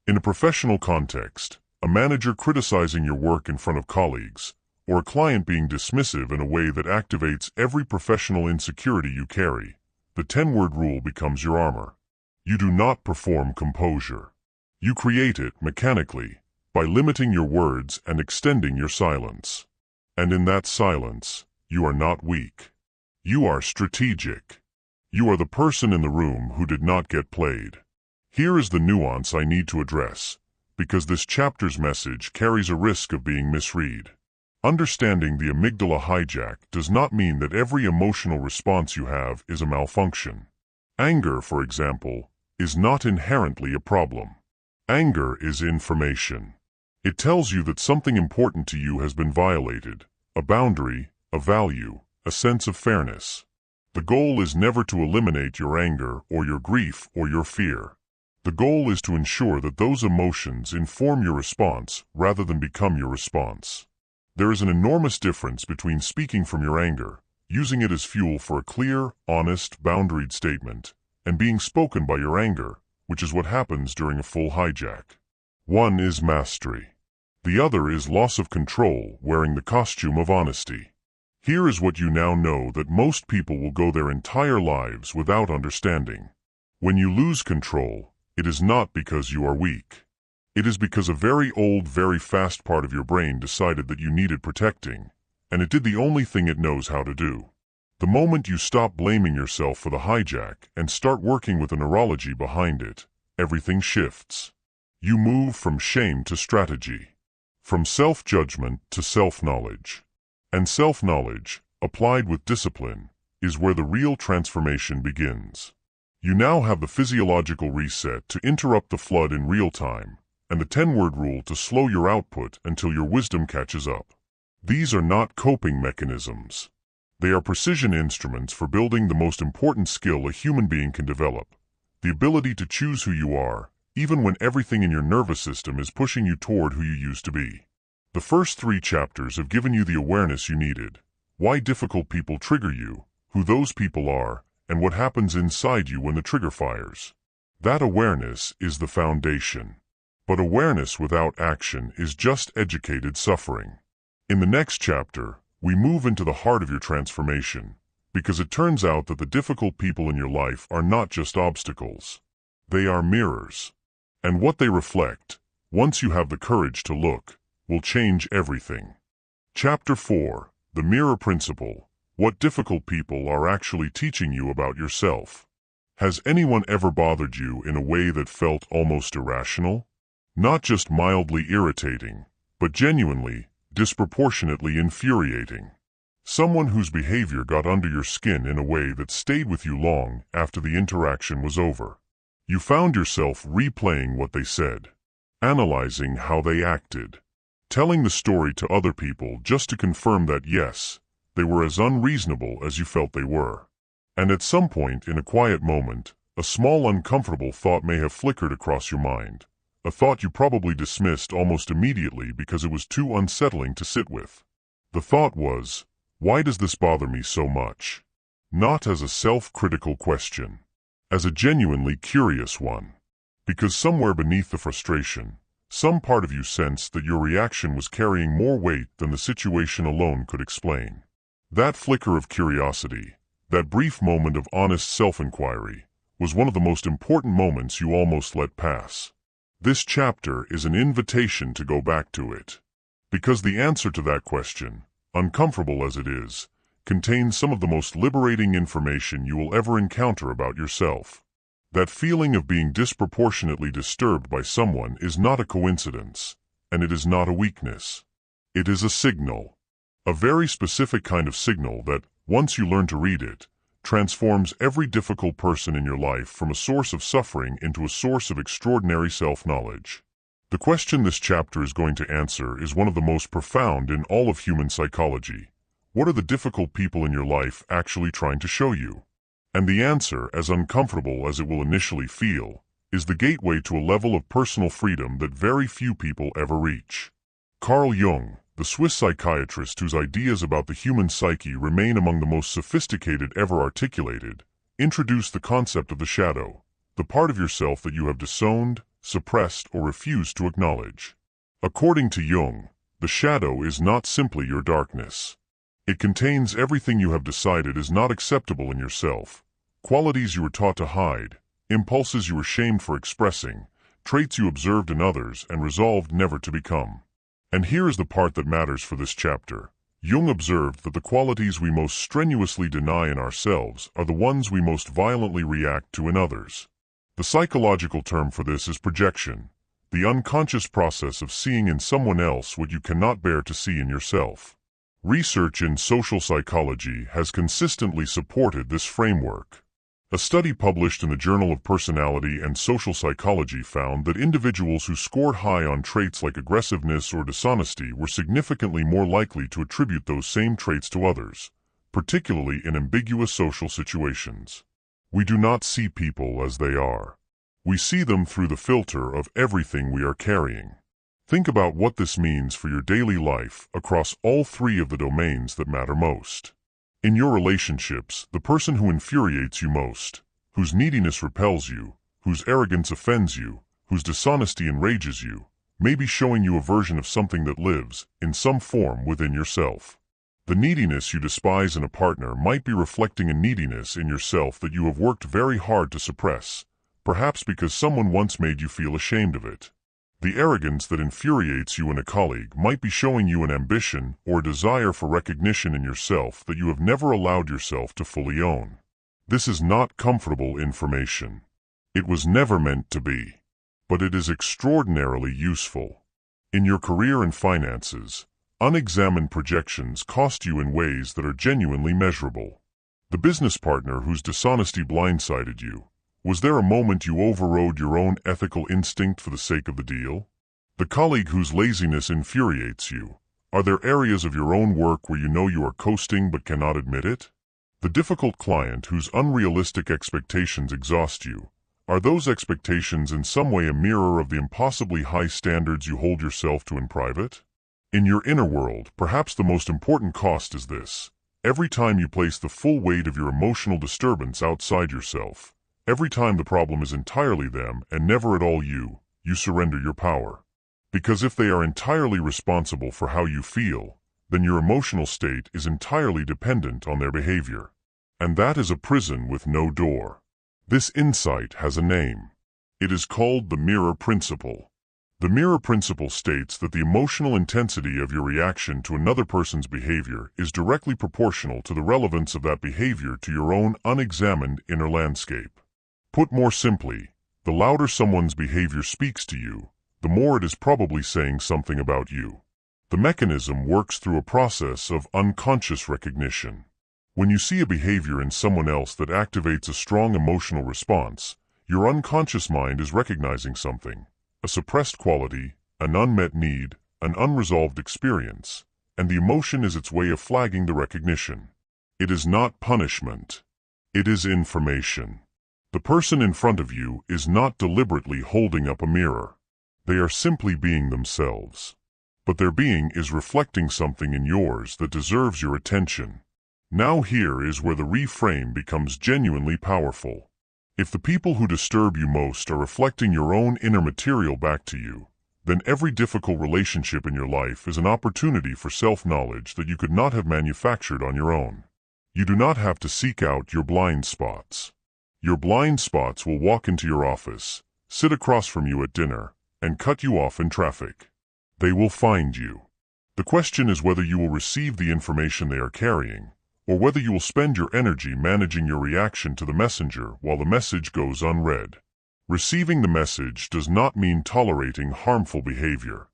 In a professional context, a manager criticizing your work in front of colleagues, or a client being dismissive in a way that activates every professional insecurity you carry, the 10-word rule becomes your armor. You do not perform composure. You create it mechanically, by limiting your words and extending your silence. And in that silence, you are not weak. You are strategic. You are the person in the room who did not get played. Here is the nuance I need to address, because this chapter's message carries a risk of being misread. Understanding the amygdala hijack does not mean that every emotional response you have is a malfunction. Anger, for example, is not inherently a problem. Anger is information. It tells you that something important to you has been violated, a boundary, a value, a sense of fairness. The goal is never to eliminate your anger or your grief or your fear. The goal is to ensure that those emotions inform your response rather than become your response. There is an enormous difference between speaking from your anger, using it as fuel for a clear, honest, boundaried statement, and being spoken by your anger, which is what happens during a full hijack. One is mastery. The other is loss of control, wearing the costume of honesty. Here is what you now know that most people will go their entire lives without understanding. When you lose control, it is not because you are weak. It is because a very old, very fast part of your brain decided that you needed protecting, and it did the only thing it knows how to do. The moment you stop blaming yourself for the hijack and start working with the neurology behind it, everything shifts. You move from shame to strategy, from self-judgment to self-knowledge. And self-knowledge, applied with discipline, is where the real transformation begins. You now have the physiological reset to interrupt the flood in real time, and the 10-word rule to slow your output until your wisdom catches up. These are not coping mechanisms. They are precision instruments for building the most important skill a human being can develop, the ability to choose who you are, even when everything in your nervous system is pushing you toward who you used to be. The first 3 chapters have given you the awareness you needed, why difficult people trigger you, who those people are, and what happens inside you when the trigger fires. That awareness is the foundation. But awareness without action is just educated suffering. In the next chapter, we move into the heart of your transformation, because it turns out that the difficult people in your life are not just obstacles. They are mirrors. And what they reflect, once you have the courage to look, will change everything. Chapter 4, The Mirror Principle, What Difficult People Are Actually Teaching You About Yourself. Has anyone ever bothered you in a way that felt almost irrational? Not just mildly irritating, but genuinely, disproportionately infuriating. Someone whose behavior got under your skin in a way that stayed with you long after the interaction was over. You found yourself replaying what they said, analyzing how they acted, telling the story to other people just to confirm that yes, they were as unreasonable as you felt they were. And at some point in a quiet moment, a small uncomfortable thought may have flickered across your mind. A thought you probably dismissed almost immediately because it was too unsettling to sit with. The thought was, why does this bother me so much? Not as a self-critical question, as a genuinely curious one. Because somewhere beneath the frustration, some part of you sensed that your reaction was carrying more weight than the situation alone could explain. That flicker of curiosity, that brief moment of honest self-inquiry, was one of the most important moments you almost let pass. This chapter is an invitation to go back to it. Because the answer to that question, uncomfortable as it is, contains some of the most liberating information you will ever encounter about yourself. That feeling of being disproportionately disturbed by someone is not a coincidence, and it is not a weakness. It is a signal. A very specific kind of signal that, once you learn to read it, transforms every difficult person in your life from a source of suffering into a source of extraordinary self-knowledge. The question this chapter is going to answer is one of the most profound in all of human psychology. What are the difficult people in your life actually trying to show you? And the answer, as uncomfortable as it will initially feel, is the gateway to a level of personal freedom that very few people ever reach. Carl Jung, the Swiss psychiatrist whose ideas about the human psyche remain among the most sophisticated ever articulated, introduced the concept of the shadow, the part of yourself that you have disowned, suppressed, or refused to acknowledge. According to Jung, the shadow is not simply your darkness. It contains everything you have decided is not acceptable in yourself, qualities you were taught to hide, impulses you were shamed for expressing, traits you observed in others and resolved never to become. And here is the part that matters for this chapter. Jung observed that the qualities we most strenuously deny in ourselves are the ones we most violently react to in others. The psychological term for this is projection, the unconscious process of seeing in someone else what you cannot bear to see in yourself. Research in social psychology has consistently supported this framework. A study published in the Journal of Personality and Social Psychology found that individuals who scored high on traits like aggressiveness or dishonesty were significantly more likely to attribute those same traits to others, particularly in ambiguous social situations. We do not see people as they are. We see them through the filter of everything we are carrying. Think about what this means for your daily life across all three of the domains that matter most. In your relationships, the person who infuriates you most, whose neediness repels you, whose arrogance offends you, whose dishonesty enrages you, may be showing you a version of something that lives, in some form, within yourself. The neediness you despise in a partner might be reflecting a neediness in yourself that you have worked very hard to suppress, perhaps because someone once made you feel ashamed of it. The arrogance that infuriates you in a colleague might be showing you an ambition or a desire for recognition in yourself that you have never allowed yourself to fully own. This is not comfortable information. It was never meant to be. But it is extraordinarily useful. In your career and finances, unexamined projections cost you in ways that are genuinely measurable. The business partner whose dishonesty blindsided you, was there a moment you overrode your own ethical instinct for the sake of the deal? The colleague whose laziness infuriates you, are there areas of your own work where you know you are coasting but cannot admit it? The difficult client whose unrealistic expectations exhaust you, are those expectations in some way a mirror of the impossibly high standards you hold yourself to in private? In your inner world, perhaps the most important cost is this. Every time you place the full weight of your emotional disturbance outside yourself, every time the problem is entirely them and never at all you, you surrender your power. Because if they are entirely responsible for how you feel, then your emotional state is entirely dependent on their behavior. And that is a prison with no door. This insight has a name. It is called the mirror principle. The mirror principle states that the emotional intensity of your reaction to another person's behavior is directly proportional to the relevance of that behavior to your own unexamined inner landscape. Put more simply, the louder someone's behavior speaks to you, the more it is probably saying something about you. The mechanism works through a process of unconscious recognition. When you see a behavior in someone else that activates a strong emotional response, your unconscious mind is recognizing something, a suppressed quality, an unmet need, an unresolved experience, and the emotion is its way of flagging the recognition. It is not punishment. It is information. The person in front of you is not deliberately holding up a mirror. They are simply being themselves. But their being is reflecting something in yours that deserves your attention. Now here is where the reframe becomes genuinely powerful. If the people who disturb you most are reflecting your own inner material back to you, then every difficult relationship in your life is an opportunity for self-knowledge that you could not have manufactured on your own. You do not have to seek out your blind spots. Your blind spots will walk into your office, sit across from you at dinner, and cut you off in traffic. They will find you. The question is whether you will receive the information they are carrying, or whether you will spend your energy managing your reaction to the messenger while the message goes unread. Receiving the message does not mean tolerating harmful behavior.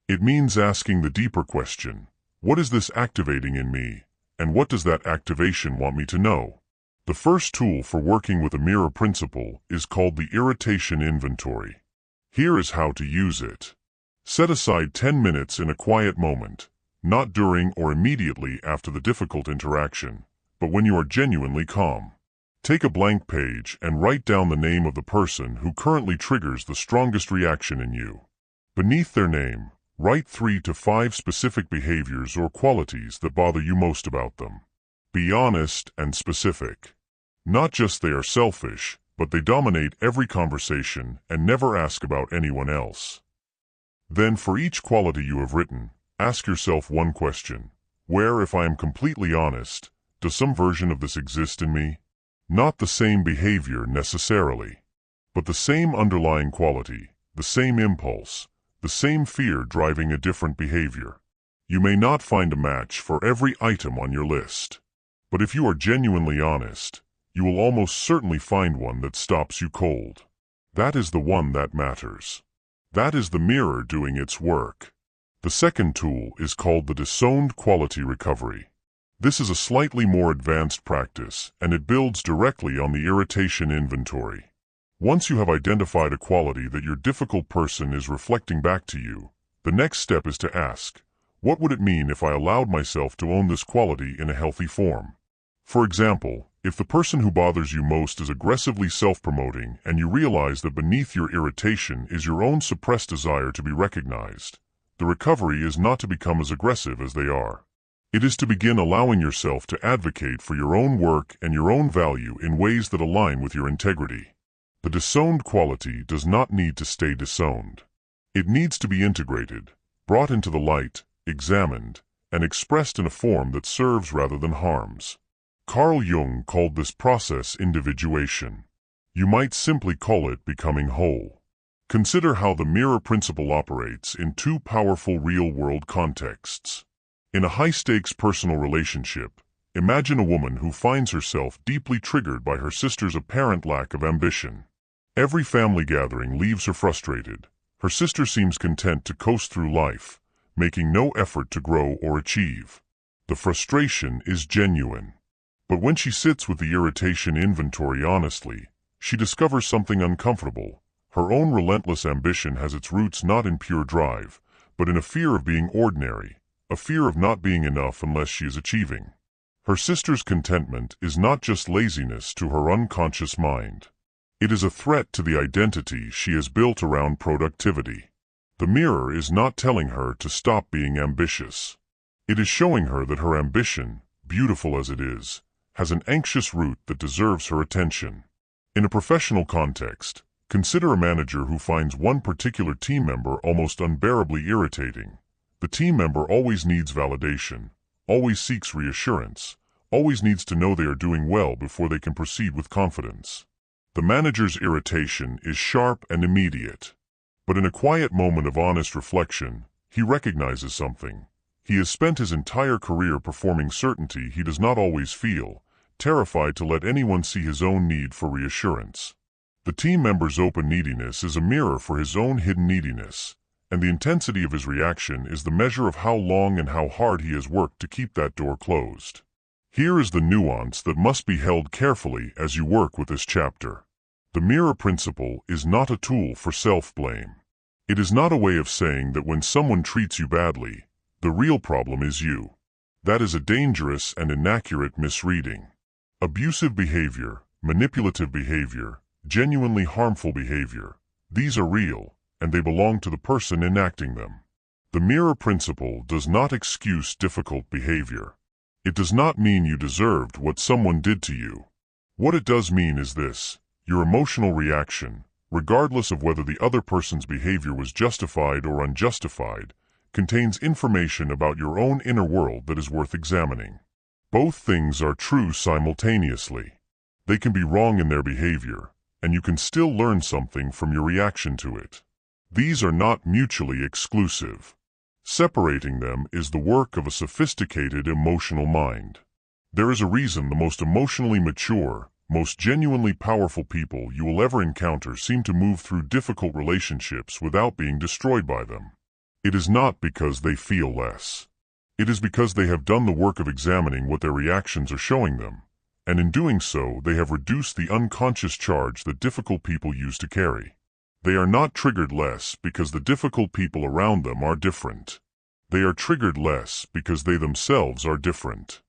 It means asking the deeper question, what is this activating in me, and what does that activation want me to know? The first tool for working with a mirror principle is called the irritation inventory. Here is how to use it. Set aside 10 minutes in a quiet moment, not during or immediately after the difficult interaction, but when you are genuinely calm. Take a blank page and write down the name of the person who currently triggers the strongest reaction in you. Beneath their name, write 3 to 5 specific behaviors or qualities that bother you most about them. Be honest and specific. Not just they are selfish, but they dominate every conversation and never ask about anyone else. Then for each quality you have written, ask yourself one question. Where, if I am completely honest, does some version of this exist in me? Not the same behavior necessarily, but the same underlying quality, the same impulse, the same fear driving a different behavior. You may not find a match for every item on your list, but if you are genuinely honest, you will almost certainly find one that stops you cold. That is the one that matters. That is the mirror doing its work. The second tool is called the disowned quality recovery. This is a slightly more advanced practice, and it builds directly on the irritation inventory. Once you have identified a quality that your difficult person is reflecting back to you, the next step is to ask, what would it mean if I allowed myself to own this quality in a healthy form? For example, if the person who bothers you most is aggressively self-promoting and you realize that beneath your irritation is your own suppressed desire to be recognized, The recovery is not to become as aggressive as they are. It is to begin allowing yourself to advocate for your own work and your own value in ways that align with your integrity. The disowned quality does not need to stay disowned. It needs to be integrated, brought into the light, examined, and expressed in a form that serves rather than harms. Carl Jung called this process individuation. You might simply call it becoming whole. Consider how the mirror principle operates in two powerful real-world contexts. In a high-stakes personal relationship, imagine a woman who finds herself deeply triggered by her sister's apparent lack of ambition. Every family gathering leaves her frustrated. Her sister seems content to coast through life, making no effort to grow or achieve. The frustration is genuine. But when she sits with the irritation inventory honestly, she discovers something uncomfortable. Her own relentless ambition has its roots not in pure drive, but in a fear of being ordinary, a fear of not being enough unless she is achieving. Her sister's contentment is not just laziness to her unconscious mind. It is a threat to the identity she has built around productivity. The mirror is not telling her to stop being ambitious. It is showing her that her ambition, beautiful as it is, has an anxious root that deserves her attention. In a professional context, consider a manager who finds one particular team member almost unbearably irritating. The team member always needs validation, always seeks reassurance, always needs to know they are doing well before they can proceed with confidence. The manager's irritation is sharp and immediate. But in a quiet moment of honest reflection, he recognizes something. He has spent his entire career performing certainty he does not always feel, terrified to let anyone see his own need for reassurance. The team member's open neediness is a mirror for his own hidden neediness, and the intensity of his reaction is the measure of how long and how hard he has worked to keep that door closed. Here is the nuance that must be held carefully as you work with this chapter. The mirror principle is not a tool for self-blame. It is not a way of saying that when someone treats you badly, the real problem is you. That is a dangerous and inaccurate misreading. Abusive behavior, manipulative behavior, genuinely harmful behavior, these are real, and they belong to the person enacting them. The mirror principle does not excuse difficult behavior. It does not mean you deserved what someone did to you. What it does mean is this: your emotional reaction, regardless of whether the other person's behavior was justified or unjustified, contains information about your own inner world that is worth examining. Both things are true simultaneously. They can be wrong in their behavior, and you can still learn something from your reaction to it. These are not mutually exclusive. Separating them is the work of a sophisticated emotional mind. There is a reason the most emotionally mature, most genuinely powerful people you will ever encounter seem to move through difficult relationships without being destroyed by them. It is not because they feel less. It is because they have done the work of examining what their reactions are showing them, and in doing so they have reduced the unconscious charge that difficult people used to carry. They are not triggered less because the difficult people around them are different. They are triggered less because they themselves are different.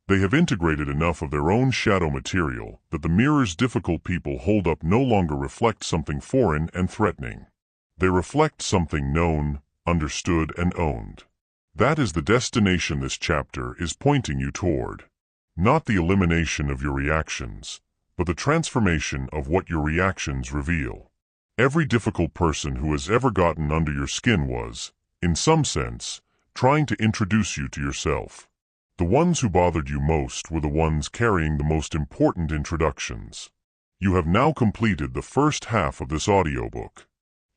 They have integrated enough of their own shadow material that the mirrors difficult people hold up no longer reflect something foreign and threatening. They reflect something known, understood, and owned. That is the destination this chapter is pointing you toward. Not the elimination of your reactions, but the transformation of what your reactions reveal. Every difficult person who has ever gotten under your skin was, in some sense, trying to introduce you to yourself. The ones who bothered you most were the ones carrying the most important introductions. You have now completed the first half of this audiobook.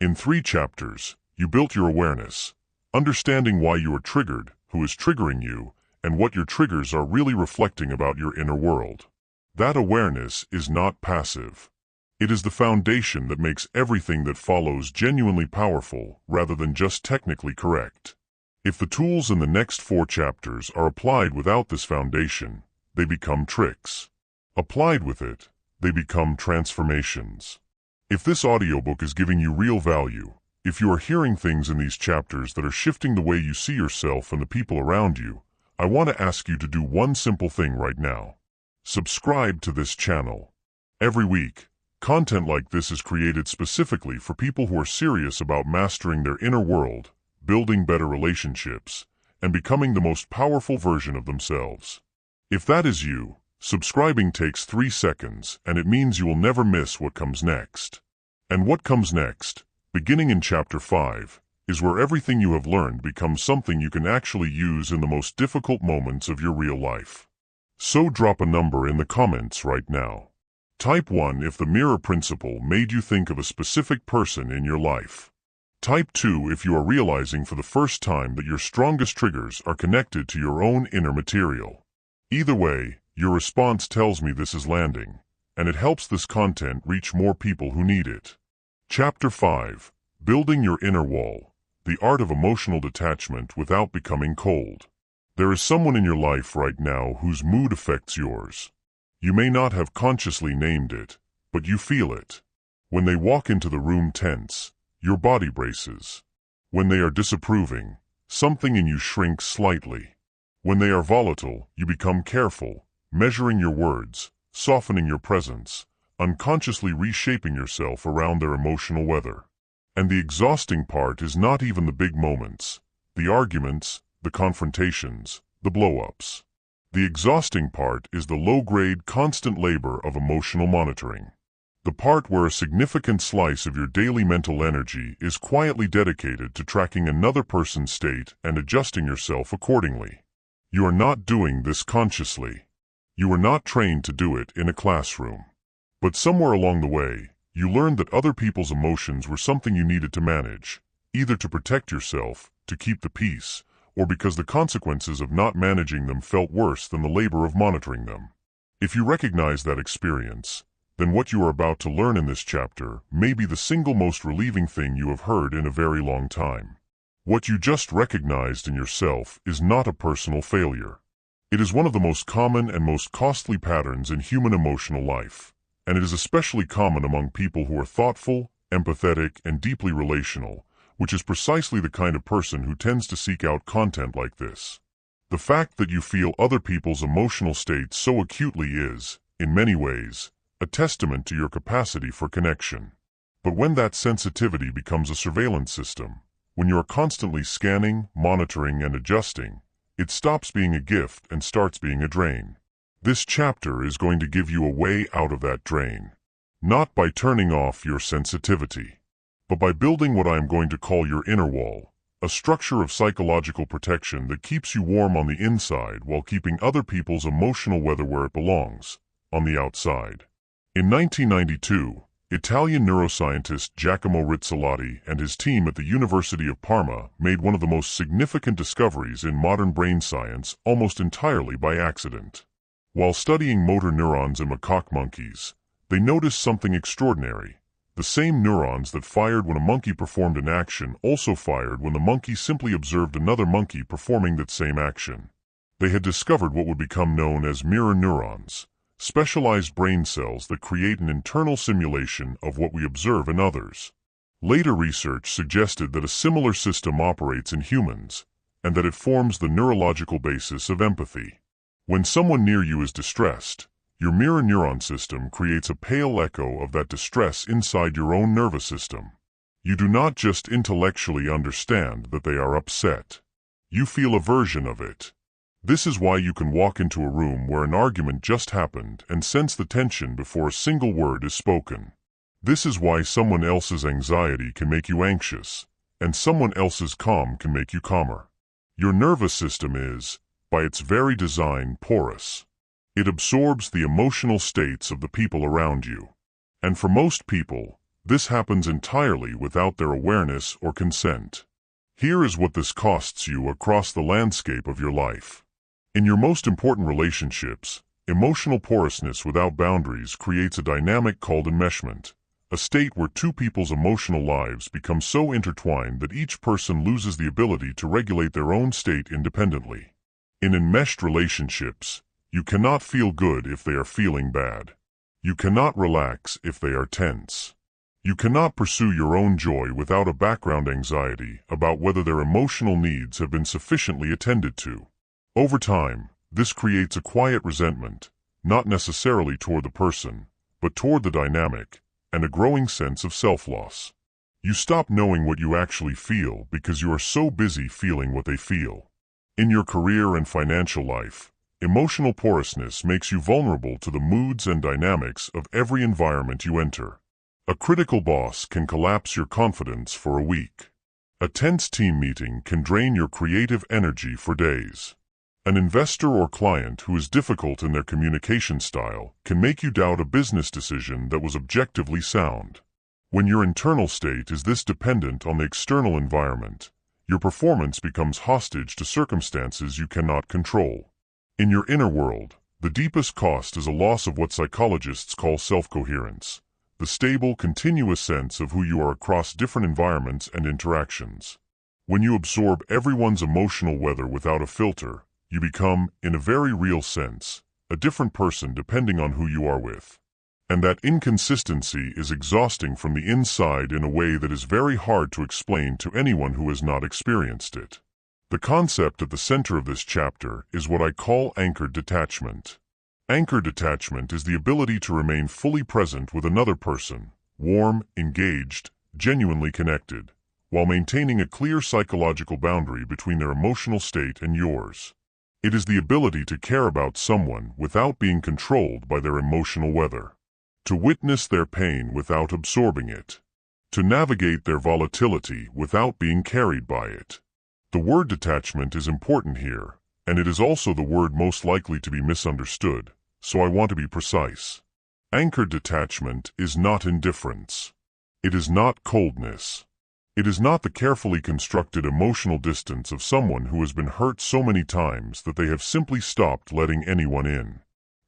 In 3 chapters, you built your awareness, understanding why you are triggered, who is triggering you, and what your triggers are really reflecting about your inner world. That awareness is not passive. It is the foundation that makes everything that follows genuinely powerful rather than just technically correct. If the tools in the next 4 chapters are applied without this foundation, they become tricks. Applied with it, they become transformations. If this audiobook is giving you real value, if you are hearing things in these chapters that are shifting the way you see yourself and the people around you, I want to ask you to do one simple thing right now. Subscribe to this channel. Every week, content like this is created specifically for people who are serious about mastering their inner world, building better relationships, and becoming the most powerful version of themselves. If that is you, subscribing takes 3 seconds, and it means you will never miss what comes next. And what comes next, beginning in Chapter 5, is where everything you have learned becomes something you can actually use in the most difficult moments of your real life. So drop a number in the comments right now. Type 1 if the mirror principle made you think of a specific person in your life. Type 2 if you are realizing for the first time that your strongest triggers are connected to your own inner material. Either way, your response tells me this is landing, and it helps this content reach more people who need it. Chapter 5: Building Your Inner Wall. The Art of Emotional Detachment Without Becoming Cold. There is someone in your life right now whose mood affects yours. You may not have consciously named it, but you feel it. When they walk into the room tense, your body braces. When they are disapproving, something in you shrinks slightly. When they are volatile, you become careful, measuring your words, softening your presence, unconsciously reshaping yourself around their emotional weather. And the exhausting part is not even the big moments, the arguments, the confrontations, the blow-ups. The exhausting part is the low-grade, constant labor of emotional monitoring. The part where a significant slice of your daily mental energy is quietly dedicated to tracking another person's state and adjusting yourself accordingly. You are not doing this consciously. You were not trained to do it in a classroom. But somewhere along the way, you learned that other people's emotions were something you needed to manage, either to protect yourself, to keep the peace, or because the consequences of not managing them felt worse than the labor of monitoring them. If you recognize that experience, then what you are about to learn in this chapter may be the single most relieving thing you have heard in a very long time. What you just recognized in yourself is not a personal failure. It is one of the most common and most costly patterns in human emotional life, and it is especially common among people who are thoughtful, empathetic, and deeply relational, which is precisely the kind of person who tends to seek out content like this. The fact that you feel other people's emotional states so acutely is, in many ways, a testament to your capacity for connection. But when that sensitivity becomes a surveillance system, when you are constantly scanning, monitoring, and adjusting, it stops being a gift and starts being a drain. This chapter is going to give you a way out of that drain. Not by turning off your sensitivity, but by building what I am going to call your inner wall, a structure of psychological protection that keeps you warm on the inside while keeping other people's emotional weather where it belongs, on the outside. In 1992, Italian neuroscientist Giacomo Rizzolatti and his team at the University of Parma made one of the most significant discoveries in modern brain science almost entirely by accident. While studying motor neurons in macaque monkeys, they noticed something extraordinary. The same neurons that fired when a monkey performed an action also fired when the monkey simply observed another monkey performing that same action. They had discovered what would become known as mirror neurons, specialized brain cells that create an internal simulation of what we observe in others. Later research suggested that a similar system operates in humans, and that it forms the neurological basis of empathy. When someone near you is distressed, your mirror neuron system creates a pale echo of that distress inside your own nervous system. You do not just intellectually understand that they are upset. You feel a version of it. This is why you can walk into a room where an argument just happened and sense the tension before a single word is spoken. This is why someone else's anxiety can make you anxious, and someone else's calm can make you calmer. Your nervous system is, by its very design, porous. It absorbs the emotional states of the people around you. And for most people, this happens entirely without their awareness or consent. Here is what this costs you across the landscape of your life. In your most important relationships, emotional porousness without boundaries creates a dynamic called enmeshment, a state where two people's emotional lives become so intertwined that each person loses the ability to regulate their own state independently. In enmeshed relationships, you cannot feel good if they are feeling bad. You cannot relax if they are tense. You cannot pursue your own joy without a background anxiety about whether their emotional needs have been sufficiently attended to. Over time, this creates a quiet resentment, not necessarily toward the person, but toward the dynamic, and a growing sense of self-loss. You stop knowing what you actually feel because you are so busy feeling what they feel. In your career and financial life, emotional porousness makes you vulnerable to the moods and dynamics of every environment you enter. A critical boss can collapse your confidence for a week. A tense team meeting can drain your creative energy for days. An investor or client who is difficult in their communication style can make you doubt a business decision that was objectively sound. When your internal state is this dependent on the external environment, your performance becomes hostage to circumstances you cannot control. In your inner world, the deepest cost is a loss of what psychologists call self-coherence, the stable, continuous sense of who you are across different environments and interactions. When you absorb everyone's emotional weather without a filter, you become, in a very real sense, a different person depending on who you are with. And that inconsistency is exhausting from the inside in a way that is very hard to explain to anyone who has not experienced it. The concept at the center of this chapter is what I call anchored detachment. Anchored detachment is the ability to remain fully present with another person, warm, engaged, genuinely connected, while maintaining a clear psychological boundary between their emotional state and yours. It is the ability to care about someone without being controlled by their emotional weather. To witness their pain without absorbing it. To navigate their volatility without being carried by it. The word detachment is important here, and it is also the word most likely to be misunderstood, so I want to be precise. Anchored detachment is not indifference. It is not coldness. It is not the carefully constructed emotional distance of someone who has been hurt so many times that they have simply stopped letting anyone in.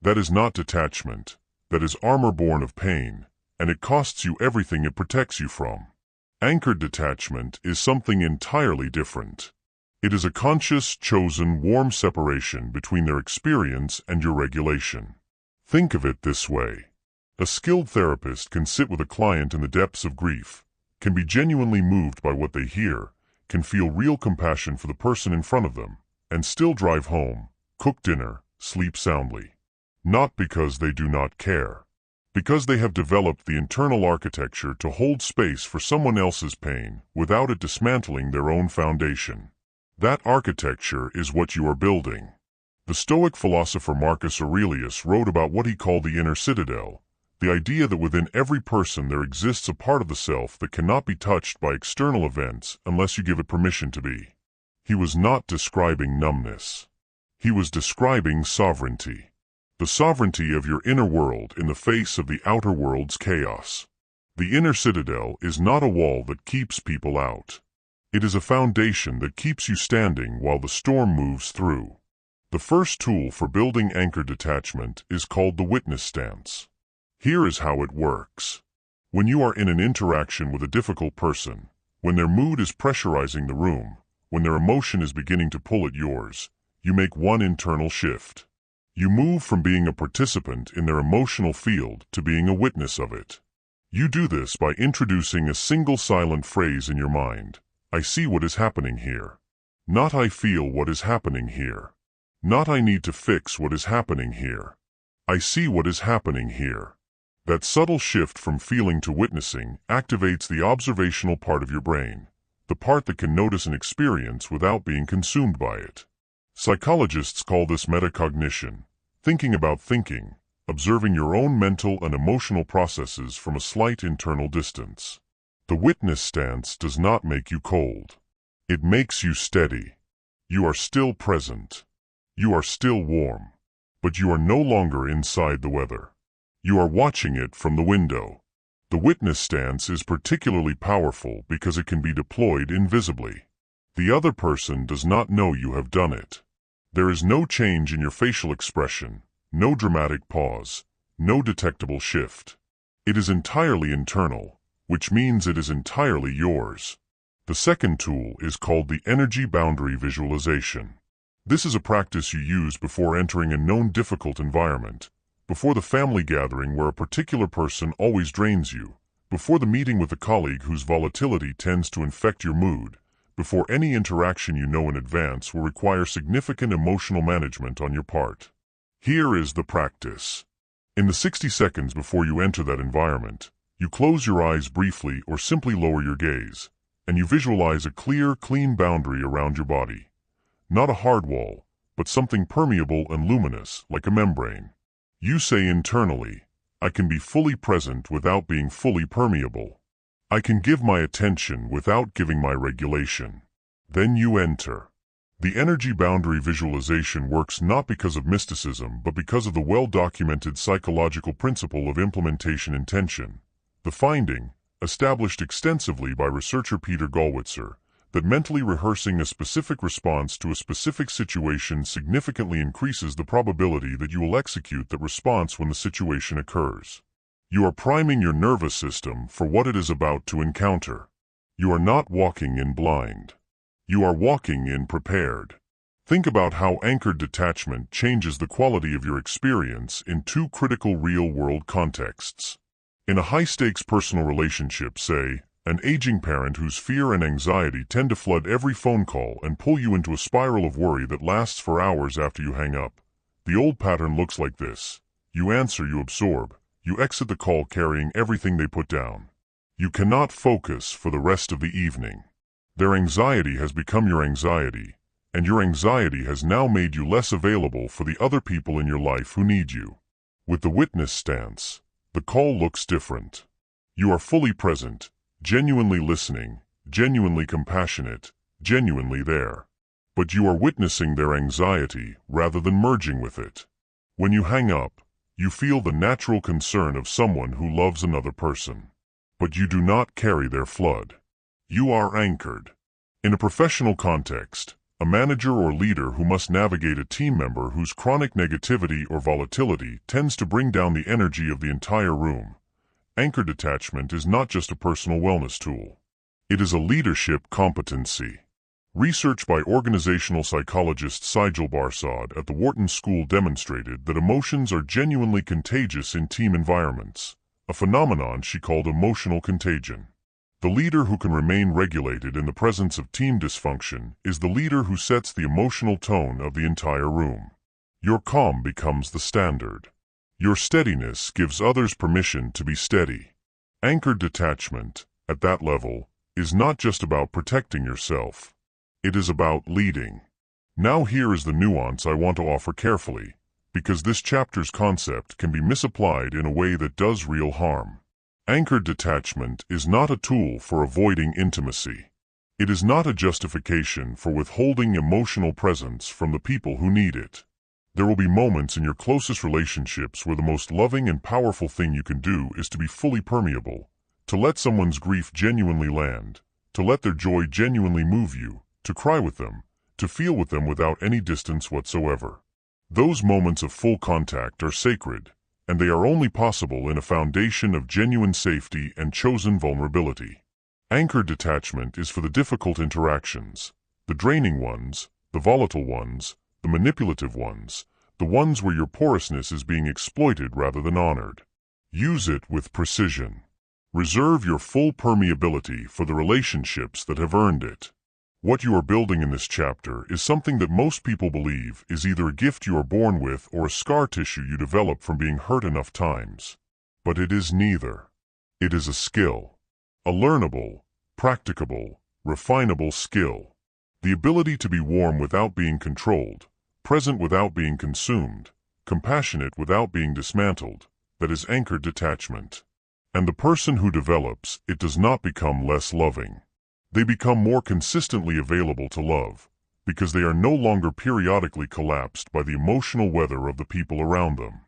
That is not detachment. That is armor born of pain, and it costs you everything it protects you from. Anchored detachment is something entirely different. It is a conscious, chosen, warm separation between their experience and your regulation. Think of it this way. A skilled therapist can sit with a client in the depths of grief, can be genuinely moved by what they hear, can feel real compassion for the person in front of them, and still drive home, cook dinner, sleep soundly. Not because they do not care. Because they have developed the internal architecture to hold space for someone else's pain without it dismantling their own foundation. That architecture is what you are building. The Stoic philosopher Marcus Aurelius wrote about what he called the inner citadel, the idea that within every person there exists a part of the self that cannot be touched by external events unless you give it permission to be. He was not describing numbness. He was describing sovereignty. The sovereignty of your inner world in the face of the outer world's chaos. The inner citadel is not a wall that keeps people out. It is a foundation that keeps you standing while the storm moves through. The first tool for building anchored detachment is called the witness stance. Here is how it works. When you are in an interaction with a difficult person, when their mood is pressurizing the room, when their emotion is beginning to pull at yours, you make one internal shift. You move from being a participant in their emotional field to being a witness of it. You do this by introducing a single silent phrase in your mind. I see what is happening here. Not I feel what is happening here. Not I need to fix what is happening here. I see what is happening here. That subtle shift from feeling to witnessing activates the observational part of your brain, the part that can notice an experience without being consumed by it. Psychologists call this metacognition. Thinking about thinking, observing your own mental and emotional processes from a slight internal distance. The witness stance does not make you cold. It makes you steady. You are still present. You are still warm. But you are no longer inside the weather. You are watching it from the window. The witness stance is particularly powerful because it can be deployed invisibly. The other person does not know you have done it. There is no change in your facial expression, no dramatic pause, no detectable shift. It is entirely internal, which means it is entirely yours. The second tool is called the energy boundary visualization. This is a practice you use before entering a known difficult environment, before the family gathering where a particular person always drains you, before the meeting with a colleague whose volatility tends to infect your mood, before any interaction you know in advance will require significant emotional management on your part. Here is the practice. In the 60 seconds before you enter that environment, You close your eyes briefly or simply lower your gaze, and you visualize a clear, clean boundary around your body. Not a hard wall, but something permeable and luminous, like a membrane. You say internally, I can be fully present without being fully permeable. I can give my attention without giving my regulation. Then you enter. The energy boundary visualization works not because of mysticism but because of the well-documented psychological principle of implementation intention. The finding, established extensively by researcher Peter Gollwitzer, that mentally rehearsing a specific response to a specific situation significantly increases the probability that you will execute that response when the situation occurs. You are priming your nervous system for what it is about to encounter. You are not walking in blind. You are walking in prepared. Think about how anchored detachment changes the quality of your experience in two critical real-world contexts. In a high-stakes personal relationship, say, an aging parent whose fear and anxiety tend to flood every phone call and pull you into a spiral of worry that lasts for hours after you hang up. The old pattern looks like this. You answer, you absorb. You exit the call carrying everything they put down. You cannot focus for the rest of the evening. Their anxiety has become your anxiety, and your anxiety has now made you less available for the other people in your life who need you. With the witness stance, the call looks different. You are fully present, genuinely listening, genuinely compassionate, genuinely there. But you are witnessing their anxiety rather than merging with it. When you hang up, you feel the natural concern of someone who loves another person. But you do not carry their flood. You are anchored. In a professional context, a manager or leader who must navigate a team member whose chronic negativity or volatility tends to bring down the energy of the entire room. Anchor detachment is not just a personal wellness tool. It is a leadership competency. Research by organizational psychologist Sigel Barsad at the Wharton School demonstrated that emotions are genuinely contagious in team environments, a phenomenon she called emotional contagion. The leader who can remain regulated in the presence of team dysfunction is the leader who sets the emotional tone of the entire room. Your calm becomes the standard. Your steadiness gives others permission to be steady. Anchored detachment, at that level, is not just about protecting yourself. It is about leading. Now here is the nuance I want to offer carefully, because this chapter's concept can be misapplied in a way that does real harm. Anchored detachment is not a tool for avoiding intimacy. It is not a justification for withholding emotional presence from the people who need it. There will be moments in your closest relationships where the most loving and powerful thing you can do is to be fully permeable, to let someone's grief genuinely land, to let their joy genuinely move you, to cry with them, to feel with them without any distance whatsoever. Those moments of full contact are sacred, and they are only possible in a foundation of genuine safety and chosen vulnerability. Anchored detachment is for the difficult interactions, the draining ones, the volatile ones, the manipulative ones, the ones where your porousness is being exploited rather than honored. Use it with precision. Reserve your full permeability for the relationships that have earned it. What you are building in this chapter is something that most people believe is either a gift you are born with or a scar tissue you develop from being hurt enough times. But it is neither. It is a skill. A learnable, practicable, refinable skill. The ability to be warm without being controlled, present without being consumed, compassionate without being dismantled, that is anchored detachment. And the person who develops it does not become less loving. They become more consistently available to love, because they are no longer periodically collapsed by the emotional weather of the people around them.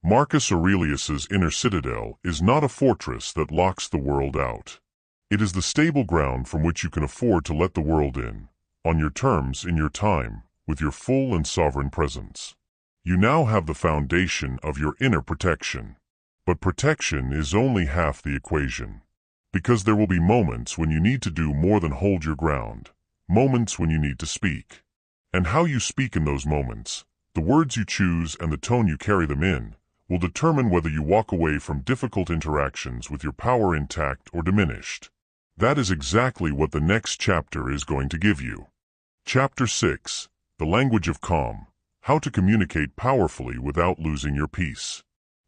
Marcus Aurelius's inner citadel is not a fortress that locks the world out. It is the stable ground from which you can afford to let the world in, on your terms, in your time, with your full and sovereign presence. You now have the foundation of your inner protection. But protection is only half the equation. Because there will be moments when you need to do more than hold your ground, moments when you need to speak. And how you speak in those moments, the words you choose and the tone you carry them in, will determine whether you walk away from difficult interactions with your power intact or diminished. That is exactly what the next chapter is going to give you. Chapter 6, The Language of Calm, How to Communicate Powerfully Without Losing Your Peace.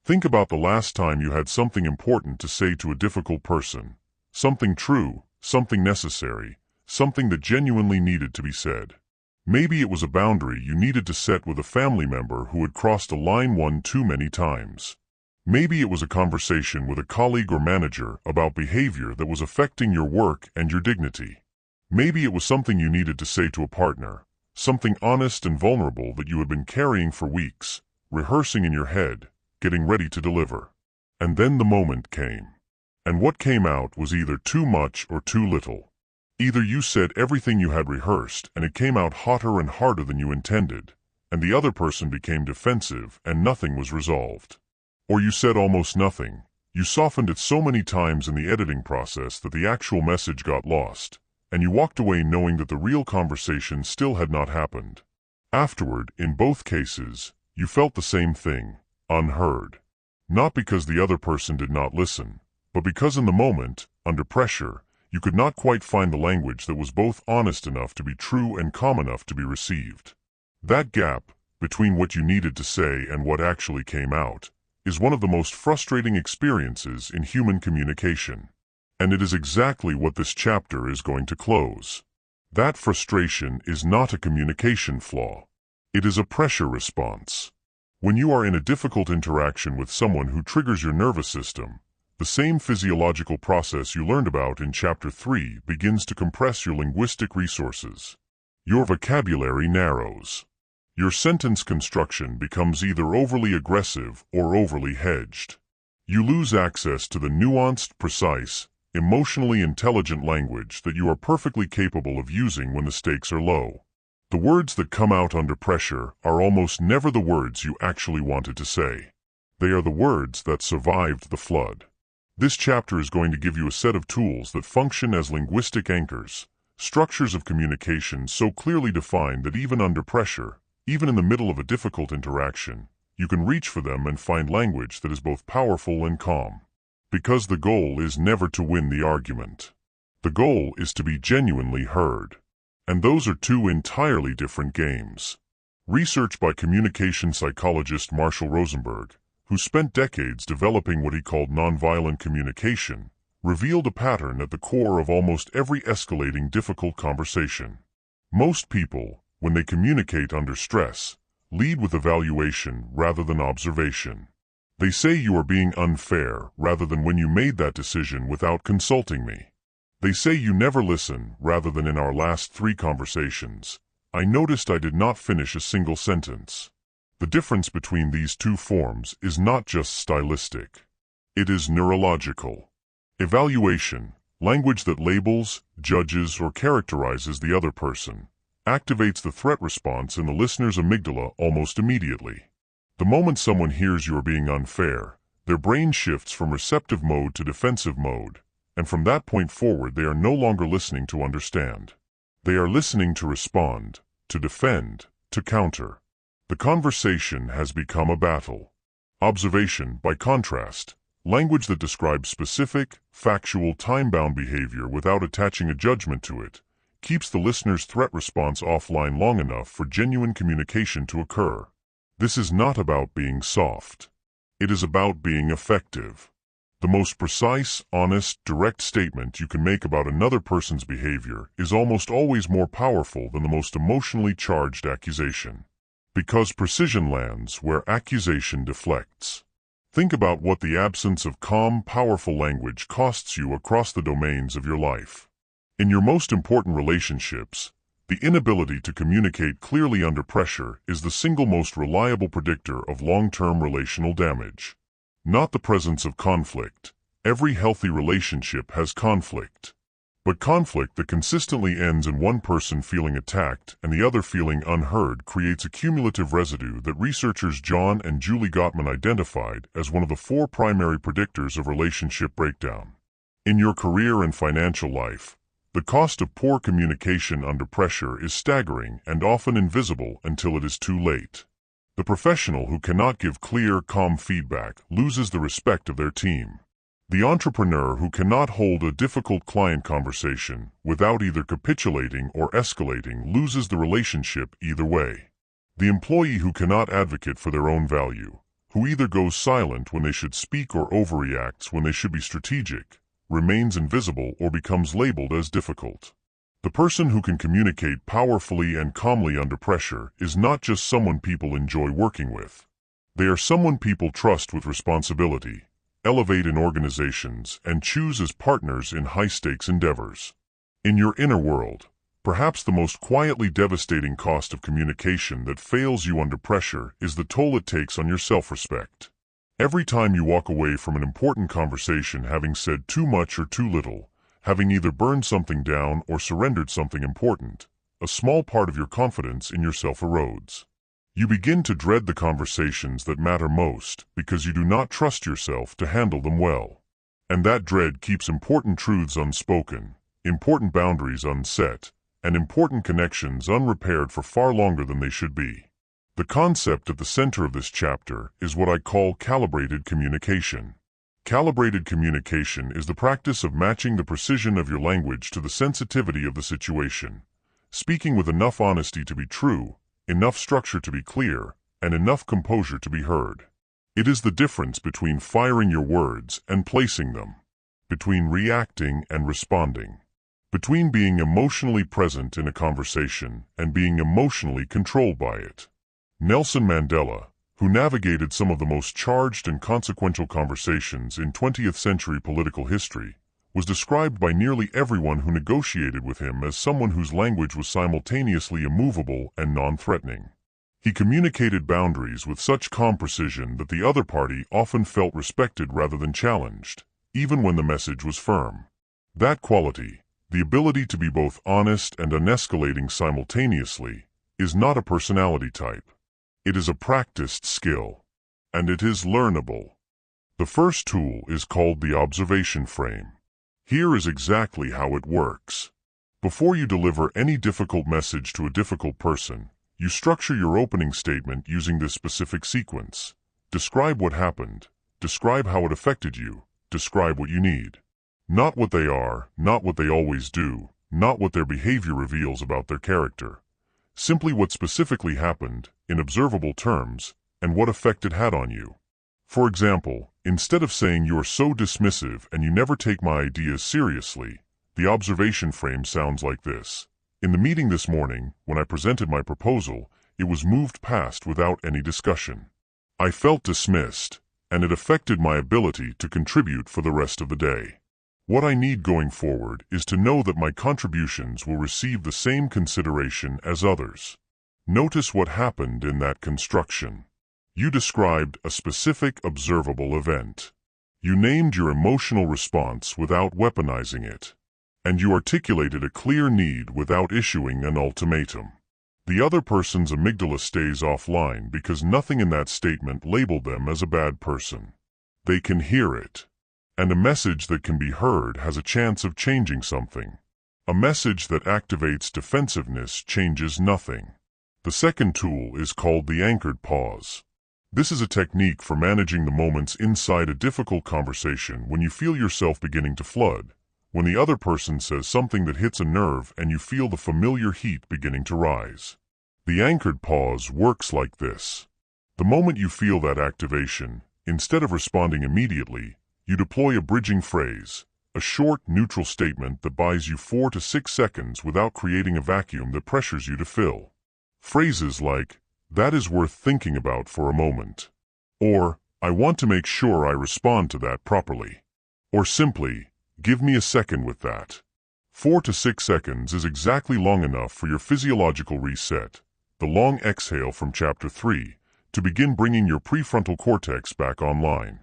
Think about the last time you had something important to say to a difficult person. Something true, something necessary, something that genuinely needed to be said. Maybe it was a boundary you needed to set with a family member who had crossed a line one too many times. Maybe it was a conversation with a colleague or manager about behavior that was affecting your work and your dignity. Maybe it was something you needed to say to a partner, something honest and vulnerable that you had been carrying for weeks, rehearsing in your head, getting ready to deliver. And then the moment came. And what came out was either too much or too little. Either you said everything you had rehearsed and it came out hotter and harder than you intended, and the other person became defensive and nothing was resolved. Or you said almost nothing. You softened it so many times in the editing process that the actual message got lost, and you walked away knowing that the real conversation still had not happened. Afterward, in both cases, you felt the same thing, unheard. Not because the other person did not listen, but because in the moment, under pressure, you could not quite find the language that was both honest enough to be true and calm enough to be received. That gap, between what you needed to say and what actually came out, is one of the most frustrating experiences in human communication. And it is exactly what this chapter is going to close. That frustration is not a communication flaw. It is a pressure response. When you are in a difficult interaction with someone who triggers your nervous system, the same physiological process you learned about in Chapter 3 begins to compress your linguistic resources. Your vocabulary narrows. Your sentence construction becomes either overly aggressive or overly hedged. You lose access to the nuanced, precise, emotionally intelligent language that you are perfectly capable of using when the stakes are low. The words that come out under pressure are almost never the words you actually wanted to say. They are the words that survived the flood. This chapter is going to give you a set of tools that function as linguistic anchors, structures of communication so clearly defined that even under pressure, even in the middle of a difficult interaction, you can reach for them and find language that is both powerful and calm. Because the goal is never to win the argument. The goal is to be genuinely heard. And those are two entirely different games. Research by communication psychologist Marshall Rosenberg, who spent decades developing what he called nonviolent communication, revealed a pattern at the core of almost every escalating difficult conversation. Most people, when they communicate under stress, lead with evaluation rather than observation. They say you are being unfair rather than when you made that decision without consulting me. They say you never listen rather than in our last 3 conversations. I noticed I did not finish a single sentence. The difference between these two forms is not just stylistic. It is neurological. Evaluation, language that labels, judges, or characterizes the other person, activates the threat response in the listener's amygdala almost immediately. The moment someone hears you are being unfair, their brain shifts from receptive mode to defensive mode, and from that point forward they are no longer listening to understand. They are listening to respond, to defend, to counter. The conversation has become a battle. Observation, by contrast, language that describes specific, factual, time-bound behavior without attaching a judgment to it, keeps the listener's threat response offline long enough for genuine communication to occur. This is not about being soft. It is about being effective. The most precise, honest, direct statement you can make about another person's behavior is almost always more powerful than the most emotionally charged accusation. Because precision lands where accusation deflects. Think about what the absence of calm, powerful language costs you across the domains of your life. In your most important relationships, the inability to communicate clearly under pressure is the single most reliable predictor of long-term relational damage. Not the presence of conflict. Every healthy relationship has conflict. But conflict that consistently ends in one person feeling attacked and the other feeling unheard creates a cumulative residue that researchers John and Julie Gottman identified as one of the 4 primary predictors of relationship breakdown. In your career and financial life, the cost of poor communication under pressure is staggering and often invisible until it is too late. The professional who cannot give clear, calm feedback loses the respect of their team. The entrepreneur who cannot hold a difficult client conversation without either capitulating or escalating loses the relationship either way. The employee who cannot advocate for their own value, who either goes silent when they should speak or overreacts when they should be strategic, remains invisible or becomes labeled as difficult. The person who can communicate powerfully and calmly under pressure is not just someone people enjoy working with. They are someone people trust with responsibility, elevate in organizations, and choose as partners in high-stakes endeavors. In your inner world, perhaps the most quietly devastating cost of communication that fails you under pressure is the toll it takes on your self-respect. Every time you walk away from an important conversation having said too much or too little, having either burned something down or surrendered something important, a small part of your confidence in yourself erodes. You begin to dread the conversations that matter most because you do not trust yourself to handle them well. And that dread keeps important truths unspoken, important boundaries unset, and important connections unrepaired for far longer than they should be. The concept at the center of this chapter is what I call calibrated communication. Calibrated communication is the practice of matching the precision of your language to the sensitivity of the situation, speaking with enough honesty to be true, enough structure to be clear, and enough composure to be heard. It is the difference between firing your words and placing them, between reacting and responding, between being emotionally present in a conversation and being emotionally controlled by it. Nelson Mandela, who navigated some of the most charged and consequential conversations in 20th century political history, was described by nearly everyone who negotiated with him as someone whose language was simultaneously immovable and non-threatening. He communicated boundaries with such calm precision that the other party often felt respected rather than challenged, even when the message was firm. That quality, the ability to be both honest and unescalating simultaneously, is not a personality type. It is a practiced skill, and it is learnable. The first tool is called the observation frame. Here is exactly how it works. Before you deliver any difficult message to a difficult person, you structure your opening statement using this specific sequence. Describe what happened, describe how it affected you, describe what you need. Not what they are, not what they always do, not what their behavior reveals about their character. Simply what specifically happened, in observable terms, and what effect it had on you. For example, instead of saying you are so dismissive and you never take my ideas seriously, the observation frame sounds like this. In the meeting this morning, when I presented my proposal, it was moved past without any discussion. I felt dismissed, and it affected my ability to contribute for the rest of the day. What I need going forward is to know that my contributions will receive the same consideration as others. Notice what happened in that construction. You described a specific observable event. You named your emotional response without weaponizing it. And you articulated a clear need without issuing an ultimatum. The other person's amygdala stays offline because nothing in that statement labeled them as a bad person. They can hear it. And a message that can be heard has a chance of changing something. A message that activates defensiveness changes nothing. The second tool is called the anchored pause. This is a technique for managing the moments inside a difficult conversation when you feel yourself beginning to flood, when the other person says something that hits a nerve and you feel the familiar heat beginning to rise. The anchored pause works like this. The moment you feel that activation, instead of responding immediately, you deploy a bridging phrase, a short, neutral statement that buys you 4 to 6 seconds without creating a vacuum that pressures you to fill. Phrases like, "That is worth thinking about for a moment," or, "I want to make sure I respond to that properly," or simply, "Give me a second with that." 4 to 6 seconds is exactly long enough for your physiological reset, the long exhale from Chapter 3, to begin bringing your prefrontal cortex back online.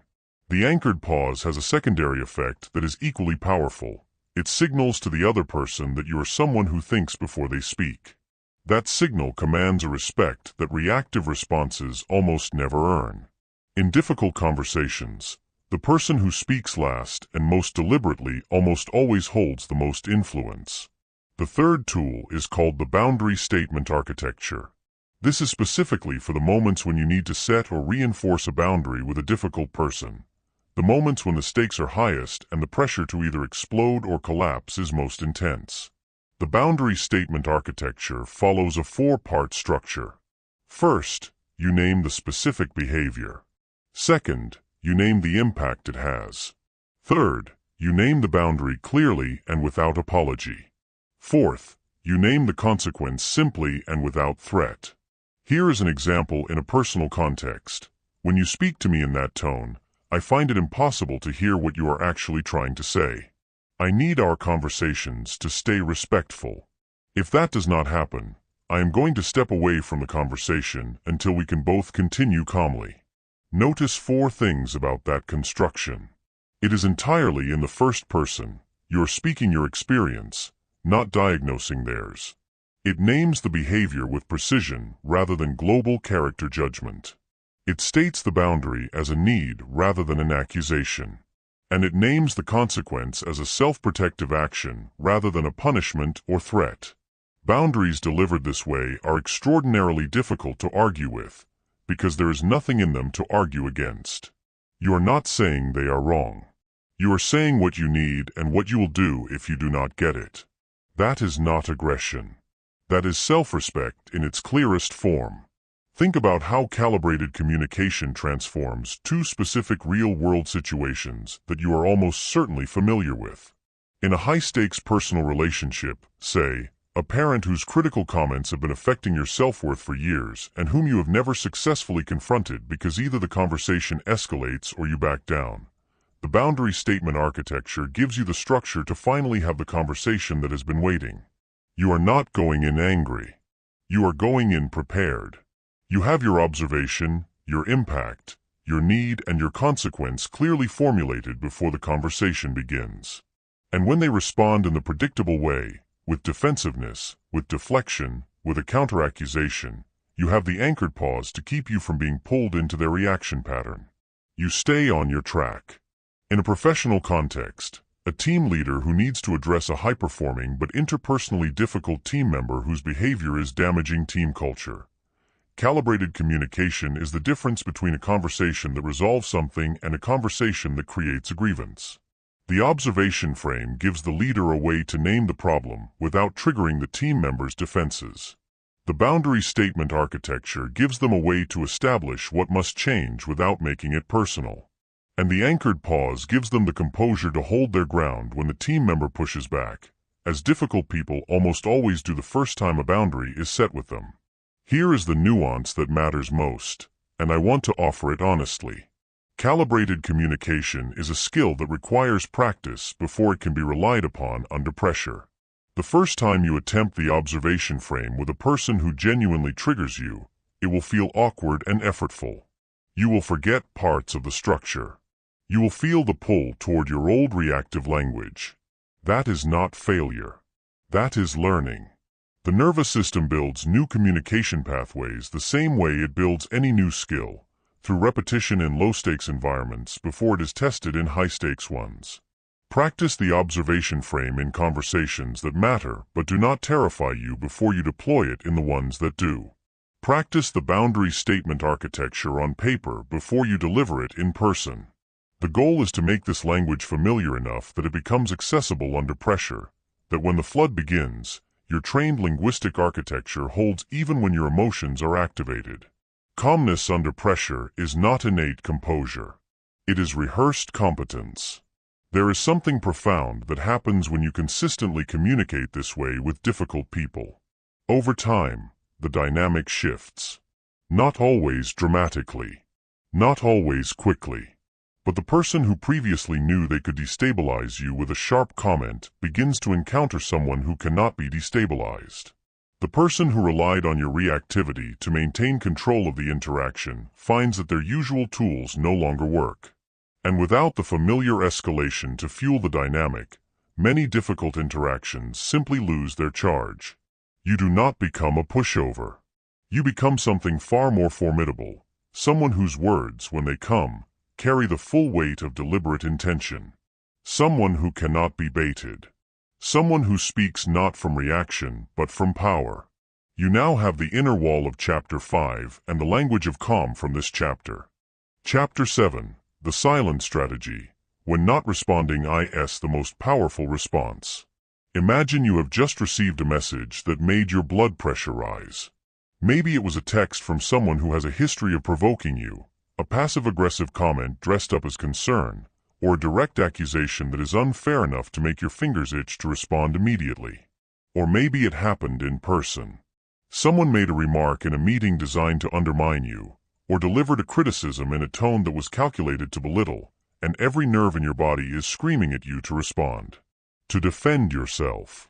The anchored pause has a secondary effect that is equally powerful. It signals to the other person that you are someone who thinks before they speak. That signal commands a respect that reactive responses almost never earn. In difficult conversations, the person who speaks last and most deliberately almost always holds the most influence. The third tool is called the boundary statement architecture. This is specifically for the moments when you need to set or reinforce a boundary with a difficult person. The moments when the stakes are highest and the pressure to either explode or collapse is most intense. The boundary statement architecture follows a 4-part structure. First, you name the specific behavior. Second, you name the impact it has. Third, you name the boundary clearly and without apology. Fourth, you name the consequence simply and without threat. Here is an example in a personal context. When you speak to me in that tone, I find it impossible to hear what you are actually trying to say. I need our conversations to stay respectful. If that does not happen, I am going to step away from the conversation until we can both continue calmly. Notice 4 things about that construction. It is entirely in the first person. You are speaking your experience, not diagnosing theirs. It names the behavior with precision rather than global character judgment. It states the boundary as a need rather than an accusation. And it names the consequence as a self-protective action rather than a punishment or threat. Boundaries delivered this way are extraordinarily difficult to argue with, because there is nothing in them to argue against. You are not saying they are wrong. You are saying what you need and what you will do if you do not get it. That is not aggression. That is self-respect in its clearest form. Think about how calibrated communication transforms 2 specific real-world situations that you are almost certainly familiar with. In a high-stakes personal relationship, say, a parent whose critical comments have been affecting your self-worth for years and whom you have never successfully confronted because either the conversation escalates or you back down. The boundary statement architecture gives you the structure to finally have the conversation that has been waiting. You are not going in angry. You are going in prepared. You have your observation, your impact, your need, and your consequence clearly formulated before the conversation begins. And when they respond in the predictable way, with defensiveness, with deflection, with a counteraccusation, you have the anchored pause to keep you from being pulled into their reaction pattern. You stay on your track. In a professional context, a team leader who needs to address a high-performing but interpersonally difficult team member whose behavior is damaging team culture. Calibrated communication is the difference between a conversation that resolves something and a conversation that creates a grievance. The observation frame gives the leader a way to name the problem without triggering the team members' defenses. The boundary statement architecture gives them a way to establish what must change without making it personal. And the anchored pause gives them the composure to hold their ground when the team member pushes back, as difficult people almost always do the first time a boundary is set with them. Here is the nuance that matters most, and I want to offer it honestly. Calibrated communication is a skill that requires practice before it can be relied upon under pressure. The first time you attempt the observation frame with a person who genuinely triggers you, it will feel awkward and effortful. You will forget parts of the structure. You will feel the pull toward your old reactive language. That is not failure. That is learning. The nervous system builds new communication pathways the same way it builds any new skill, through repetition in low-stakes environments before it is tested in high-stakes ones. Practice the observation frame in conversations that matter but do not terrify you before you deploy it in the ones that do. Practice the boundary statement architecture on paper before you deliver it in person. The goal is to make this language familiar enough that it becomes accessible under pressure, that when the flood begins, your trained linguistic architecture holds even when your emotions are activated. Calmness under pressure is not innate composure. It is rehearsed competence. There is something profound that happens when you consistently communicate this way with difficult people. Over time, the dynamic shifts. Not always dramatically. Not always quickly. But the person who previously knew they could destabilize you with a sharp comment begins to encounter someone who cannot be destabilized. The person who relied on your reactivity to maintain control of the interaction finds that their usual tools no longer work. And without the familiar escalation to fuel the dynamic, many difficult interactions simply lose their charge. You do not become a pushover. You become something far more formidable, someone whose words, when they come, carry the full weight of deliberate intention. Someone who cannot be baited. Someone who speaks not from reaction, but from power. You now have the inner wall of Chapter 5 and the language of calm from this chapter. Chapter 7, the silent strategy. When not responding is the most powerful response. Imagine you have just received a message that made your blood pressure rise. Maybe it was a text from someone who has a history of provoking you, A passive-aggressive comment dressed up as concern, or a direct accusation that is unfair enough to make your fingers itch to respond immediately. Or maybe it happened in person. Someone made a remark in a meeting designed to undermine you, or delivered a criticism in a tone that was calculated to belittle, and every nerve in your body is screaming at you to respond. To defend yourself.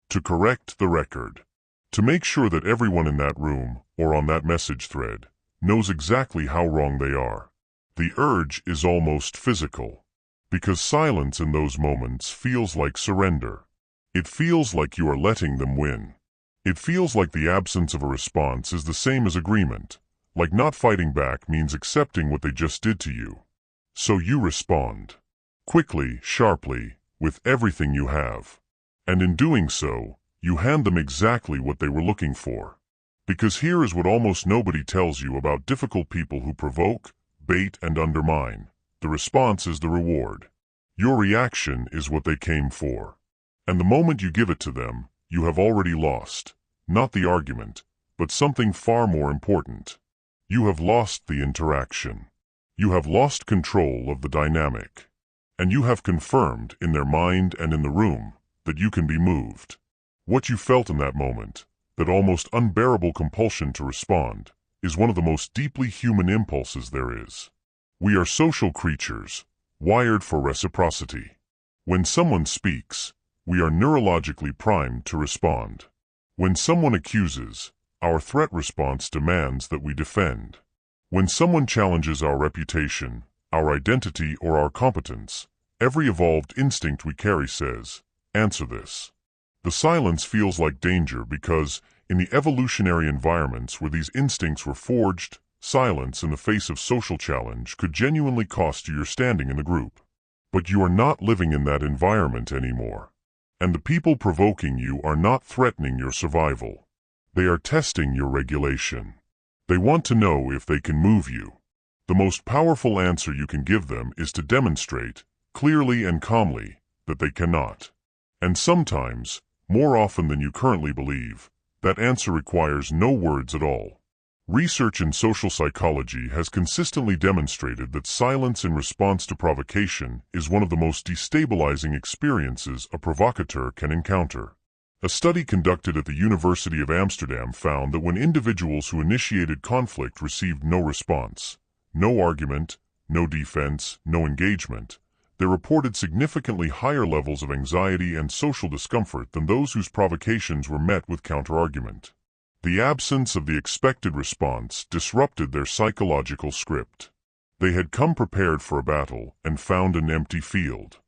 To correct the record. To make sure that everyone in that room, or on that message thread, knows exactly how wrong they are. The urge is almost physical. Because silence in those moments feels like surrender. It feels like you are letting them win. It feels like the absence of a response is the same as agreement, like not fighting back means accepting what they just did to you. So you respond. Quickly, sharply, with everything you have. And in doing so, you hand them exactly what they were looking for. Because here is what almost nobody tells you about difficult people who provoke, bait, and undermine. The response is the reward. Your reaction is what they came for. And the moment you give it to them, you have already lost, not the argument, but something far more important. You have lost the interaction. You have lost control of the dynamic. And you have confirmed, in their mind and in the room, that you can be moved. What you felt in that moment, that almost unbearable compulsion to respond, is one of the most deeply human impulses there is. We are social creatures, wired for reciprocity. When someone speaks, we are neurologically primed to respond. When someone accuses, our threat response demands that we defend. When someone challenges our reputation, our identity, or our competence, every evolved instinct we carry says, "Answer this." The silence feels like danger because, in the evolutionary environments where these instincts were forged, silence in the face of social challenge could genuinely cost you your standing in the group. But you are not living in that environment anymore. And the people provoking you are not threatening your survival. They are testing your regulation. They want to know if they can move you. The most powerful answer you can give them is to demonstrate, clearly and calmly, that they cannot. And sometimes, more often than you currently believe, that answer requires no words at all. Research in social psychology has consistently demonstrated that silence in response to provocation is one of the most destabilizing experiences a provocateur can encounter. A study conducted at the University of Amsterdam found that when individuals who initiated conflict received no response, no argument, no defense, no engagement, they reported significantly higher levels of anxiety and social discomfort than those whose provocations were met with counterargument. The absence of the expected response disrupted their psychological script. They had come prepared for a battle and found an empty field.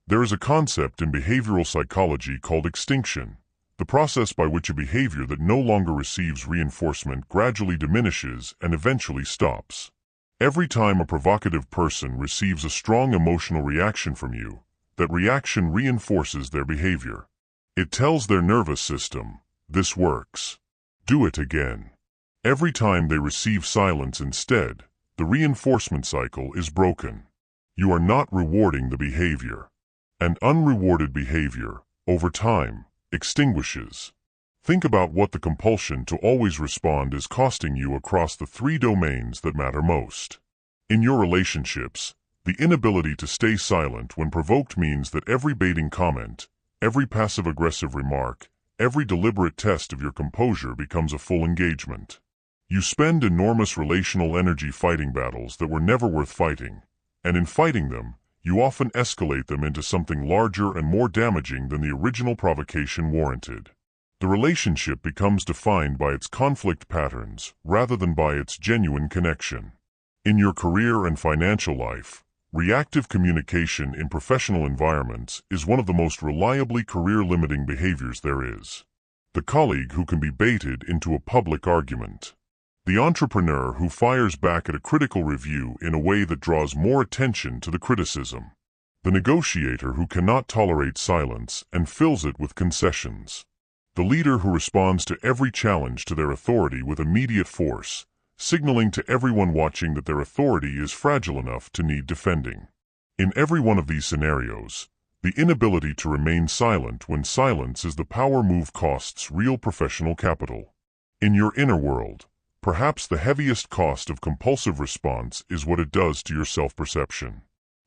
There is a concept in behavioral psychology called extinction, the process by which a behavior that no longer receives reinforcement gradually diminishes and eventually stops. Every time a provocative person receives a strong emotional reaction from you, that reaction reinforces their behavior. It tells their nervous system, "This works. Do it again." Every time they receive silence instead, the reinforcement cycle is broken. You are not rewarding the behavior. And unrewarded behavior, over time, extinguishes. Think about what the compulsion to always respond is costing you across the 3 domains that matter most. In your relationships, the inability to stay silent when provoked means that every baiting comment, every passive-aggressive remark, every deliberate test of your composure becomes a full engagement. You spend enormous relational energy fighting battles that were never worth fighting, and in fighting them, you often escalate them into something larger and more damaging than the original provocation warranted. The relationship becomes defined by its conflict patterns rather than by its genuine connection. In your career and financial life, reactive communication in professional environments is one of the most reliably career-limiting behaviors there is. The colleague who can be baited into a public argument. The entrepreneur who fires back at a critical review in a way that draws more attention to the criticism. The negotiator who cannot tolerate silence and fills it with concessions. The leader who responds to every challenge to their authority with immediate force, signaling to everyone watching that their authority is fragile enough to need defending. In every one of these scenarios, the inability to remain silent when silence is the power move costs real professional capital. In your inner world, Perhaps the heaviest cost of compulsive response is what it does to your self-perception.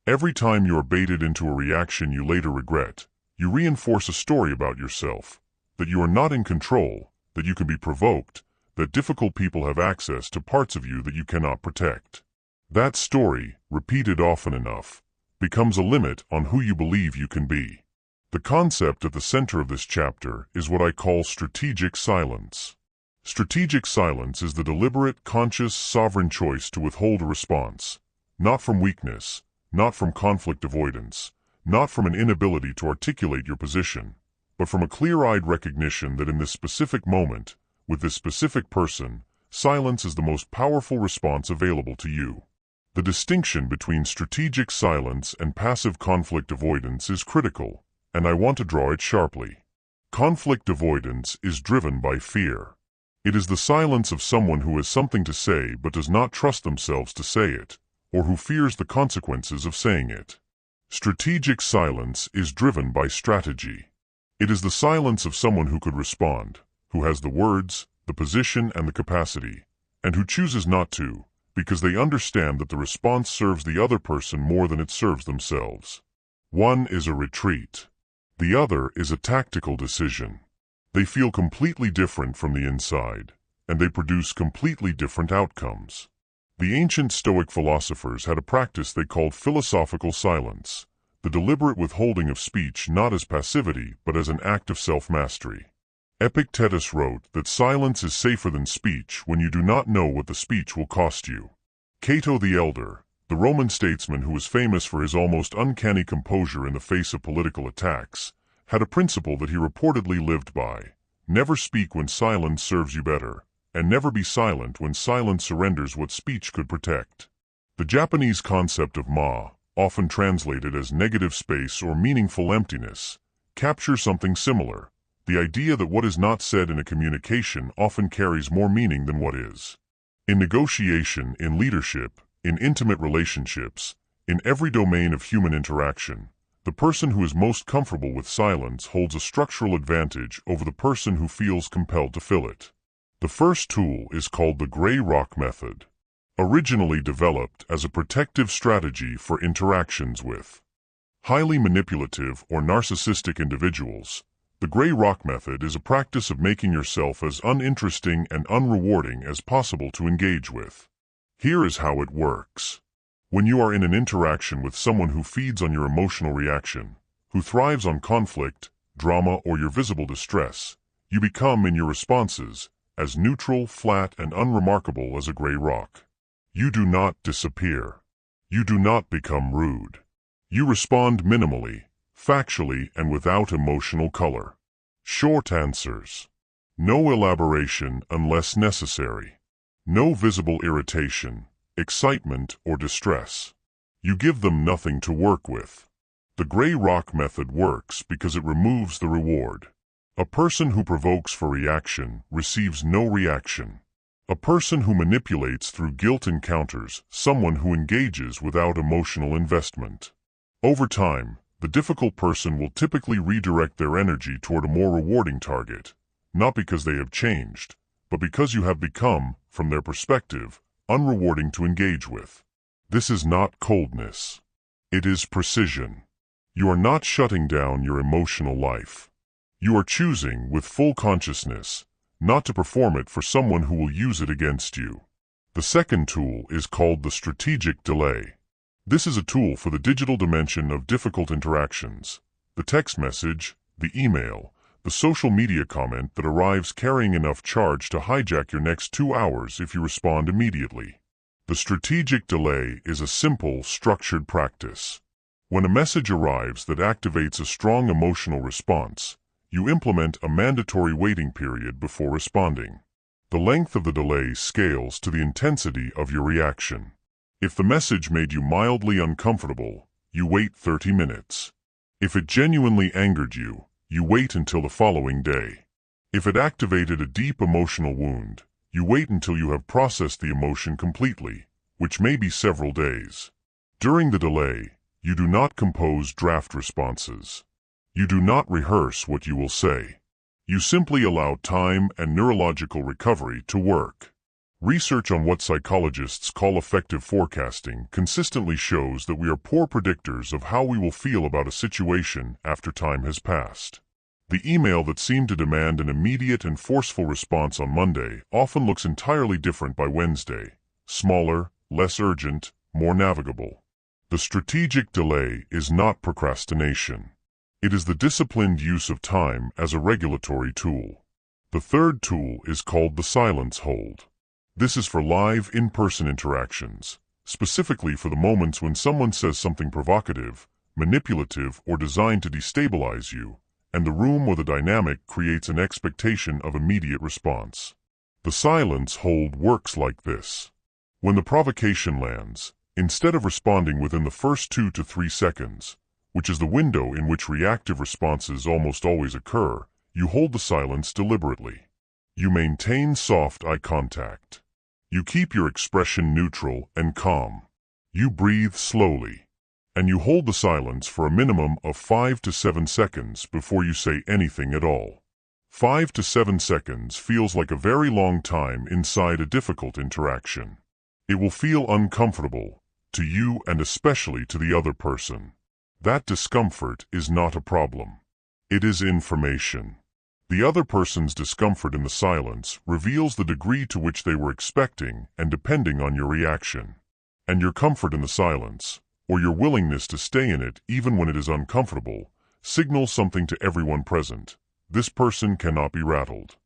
Every time you are baited into a reaction you later regret, you reinforce a story about yourself, that you are not in control, that you can be provoked, that difficult people have access to parts of you that you cannot protect. That story, repeated often enough, becomes a limit on who you believe you can be. The concept at the center of this chapter is what I call strategic silence. Strategic silence is the deliberate, conscious, sovereign choice to withhold a response, not from weakness, not from conflict avoidance, not from an inability to articulate your position, but from a clear-eyed recognition that in this specific moment, with this specific person, silence is the most powerful response available to you. The distinction between strategic silence and passive conflict avoidance is critical, and I want to draw it sharply. Conflict avoidance is driven by fear. It is the silence of someone who has something to say but does not trust themselves to say it, or who fears the consequences of saying it. Strategic silence is driven by strategy. It is the silence of someone who could respond, who has the words, the position, and the capacity, and who chooses not to, because they understand that the response serves the other person more than it serves themselves. One is a retreat. The other is a tactical decision. They feel completely different from the inside, and they produce completely different outcomes. The ancient Stoic philosophers had a practice they called philosophical silence, the deliberate withholding of speech not as passivity but as an act of self-mastery. Epictetus wrote that silence is safer than speech when you do not know what the speech will cost you. Cato the Elder, the Roman statesman who was famous for his almost uncanny composure in the face of political attacks, had a principle that he reportedly lived by: never speak when silence serves you better, and never be silent when silence surrenders what speech could protect. The Japanese concept of ma, often translated as negative space or meaningful emptiness, captures something similar: the idea that what is not said in a communication often carries more meaning than what is. In negotiation, in leadership, in intimate relationships, in every domain of human interaction, the person who is most comfortable with silence holds a structural advantage over the person who feels compelled to fill it. The first tool is called the gray rock method. Originally developed as a protective strategy for interactions with highly manipulative or narcissistic individuals, the gray rock method is a practice of making yourself as uninteresting and unrewarding as possible to engage with. Here is how it works. When you are in an interaction with someone who feeds on your emotional reaction, who thrives on conflict, drama, or your visible distress, you become, in your responses, as neutral, flat, and unremarkable as a gray rock. You do not disappear. You do not become rude. You respond minimally, factually, and without emotional color. Short answers. No elaboration unless necessary. No visible irritation, excitement, or distress. You give them nothing to work with. The gray rock method works because it removes the reward. A person who provokes for reaction receives no reaction. A person who manipulates through guilt encounters someone who engages without emotional investment. Over time, the difficult person will typically redirect their energy toward a more rewarding target, not because they have changed, but because you have become, from their perspective, unrewarding to engage with. This is not coldness. It is precision. You are not shutting down your emotional life. You are choosing, with full consciousness, not to perform it for someone who will use it against you. The second tool is called the strategic delay. This is a tool for the digital dimension of difficult interactions. The text message, the email, the social media comment that arrives carrying enough charge to hijack your next 2 hours if you respond immediately. The strategic delay is a simple, structured practice. When a message arrives that activates a strong emotional response, you implement a mandatory waiting period before responding. The length of the delay scales to the intensity of your reaction. If the message made you mildly uncomfortable, you wait 30 minutes. If it genuinely angered you, you wait until the following day. If it activated a deep emotional wound, you wait until you have processed the emotion completely, which may be several days. During the delay, you do not compose draft responses. You do not rehearse what you will say. You simply allow time and neurological recovery to work. Research on what psychologists call effective forecasting consistently shows that we are poor predictors of how we will feel about a situation after time has passed. The email that seemed to demand an immediate and forceful response on Monday often looks entirely different by Wednesday, smaller, less urgent, more navigable. The strategic delay is not procrastination. It is the disciplined use of time as a regulatory tool. The third tool is called the silence hold. This is for live, in-person interactions, specifically for the moments when someone says something provocative, manipulative, or designed to destabilize you, and the room or the dynamic creates an expectation of immediate response. The silence hold works like this. When the provocation lands, instead of responding within the first 2 to 3 seconds, which is the window in which reactive responses almost always occur, you hold the silence deliberately. You maintain soft eye contact. You keep your expression neutral and calm. You breathe slowly. And you hold the silence for a minimum of 5 to 7 seconds before you say anything at all. 5 to 7 seconds feels like a very long time inside a difficult interaction. It will feel uncomfortable, to you and especially to the other person. That discomfort is not a problem. It is information. The other person's discomfort in the silence reveals the degree to which they were expecting and depending on your reaction. And your comfort in the silence, or your willingness to stay in it even when it is uncomfortable, signals something to everyone present. This person cannot be rattled.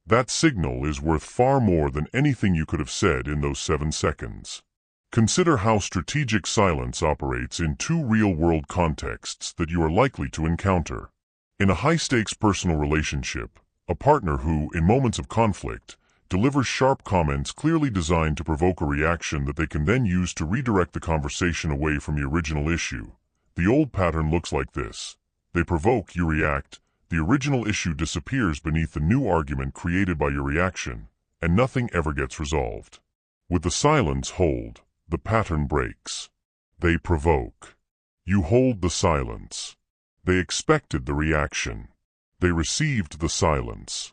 That signal is worth far more than anything you could have said in those 7 seconds. Consider how strategic silence operates in 2 real-world contexts that you are likely to encounter. In a high-stakes personal relationship, a partner who, in moments of conflict, delivers sharp comments clearly designed to provoke a reaction that they can then use to redirect the conversation away from the original issue. The old pattern looks like this. They provoke, you react, the original issue disappears beneath the new argument created by your reaction, and nothing ever gets resolved. With the silence hold, the pattern breaks. They provoke. You hold the silence. They expected the reaction. They received the silence.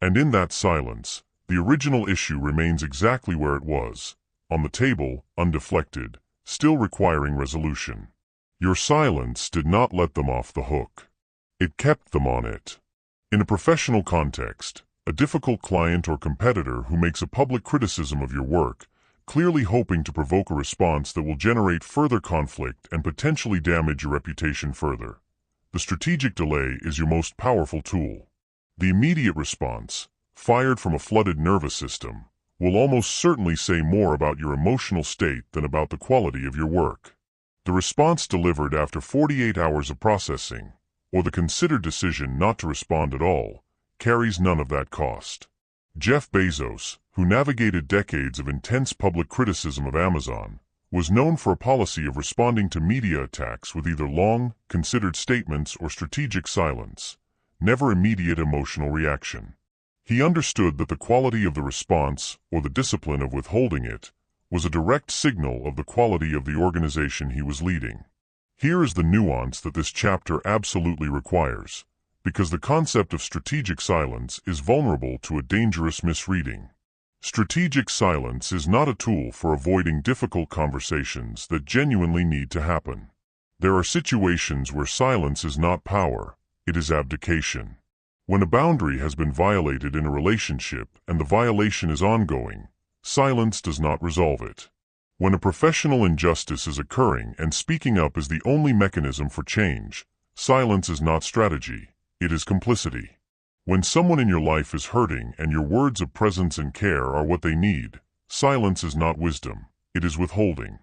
And in that silence, the original issue remains exactly where it was, on the table, undeflected, still requiring resolution. Your silence did not let them off the hook. It kept them on it. In a professional context, a difficult client or competitor who makes a public criticism of your work, clearly hoping to provoke a response that will generate further conflict and potentially damage your reputation further. The strategic delay is your most powerful tool. The immediate response, fired from a flooded nervous system, will almost certainly say more about your emotional state than about the quality of your work. The response delivered after 48 hours of processing, or the considered decision not to respond at all, carries none of that cost. Jeff Bezos, who navigated decades of intense public criticism of Amazon, was known for a policy of responding to media attacks with either long, considered statements or strategic silence, never immediate emotional reaction. He understood that the quality of the response, or the discipline of withholding it, was a direct signal of the quality of the organization he was leading. Here is the nuance that this chapter absolutely requires, because the concept of strategic silence is vulnerable to a dangerous misreading. Strategic silence is not a tool for avoiding difficult conversations that genuinely need to happen. There are situations where silence is not power, it is abdication. When a boundary has been violated in a relationship and the violation is ongoing, silence does not resolve it. When a professional injustice is occurring and speaking up is the only mechanism for change, silence is not strategy, it is complicity. When someone in your life is hurting and your words of presence and care are what they need, silence is not wisdom, it is withholding.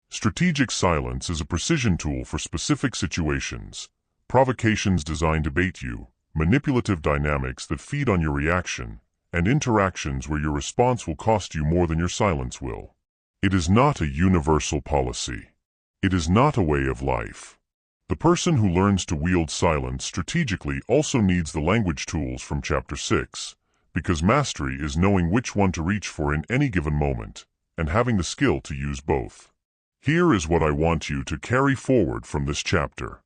Strategic silence is a precision tool for specific situations, provocations designed to bait you, manipulative dynamics that feed on your reaction, and interactions where your response will cost you more than your silence will. It is not a universal policy. It is not a way of life. The person who learns to wield silence strategically also needs the language tools from Chapter 6, because mastery is knowing which one to reach for in any given moment, and having the skill to use both. Here is what I want you to carry forward from this chapter.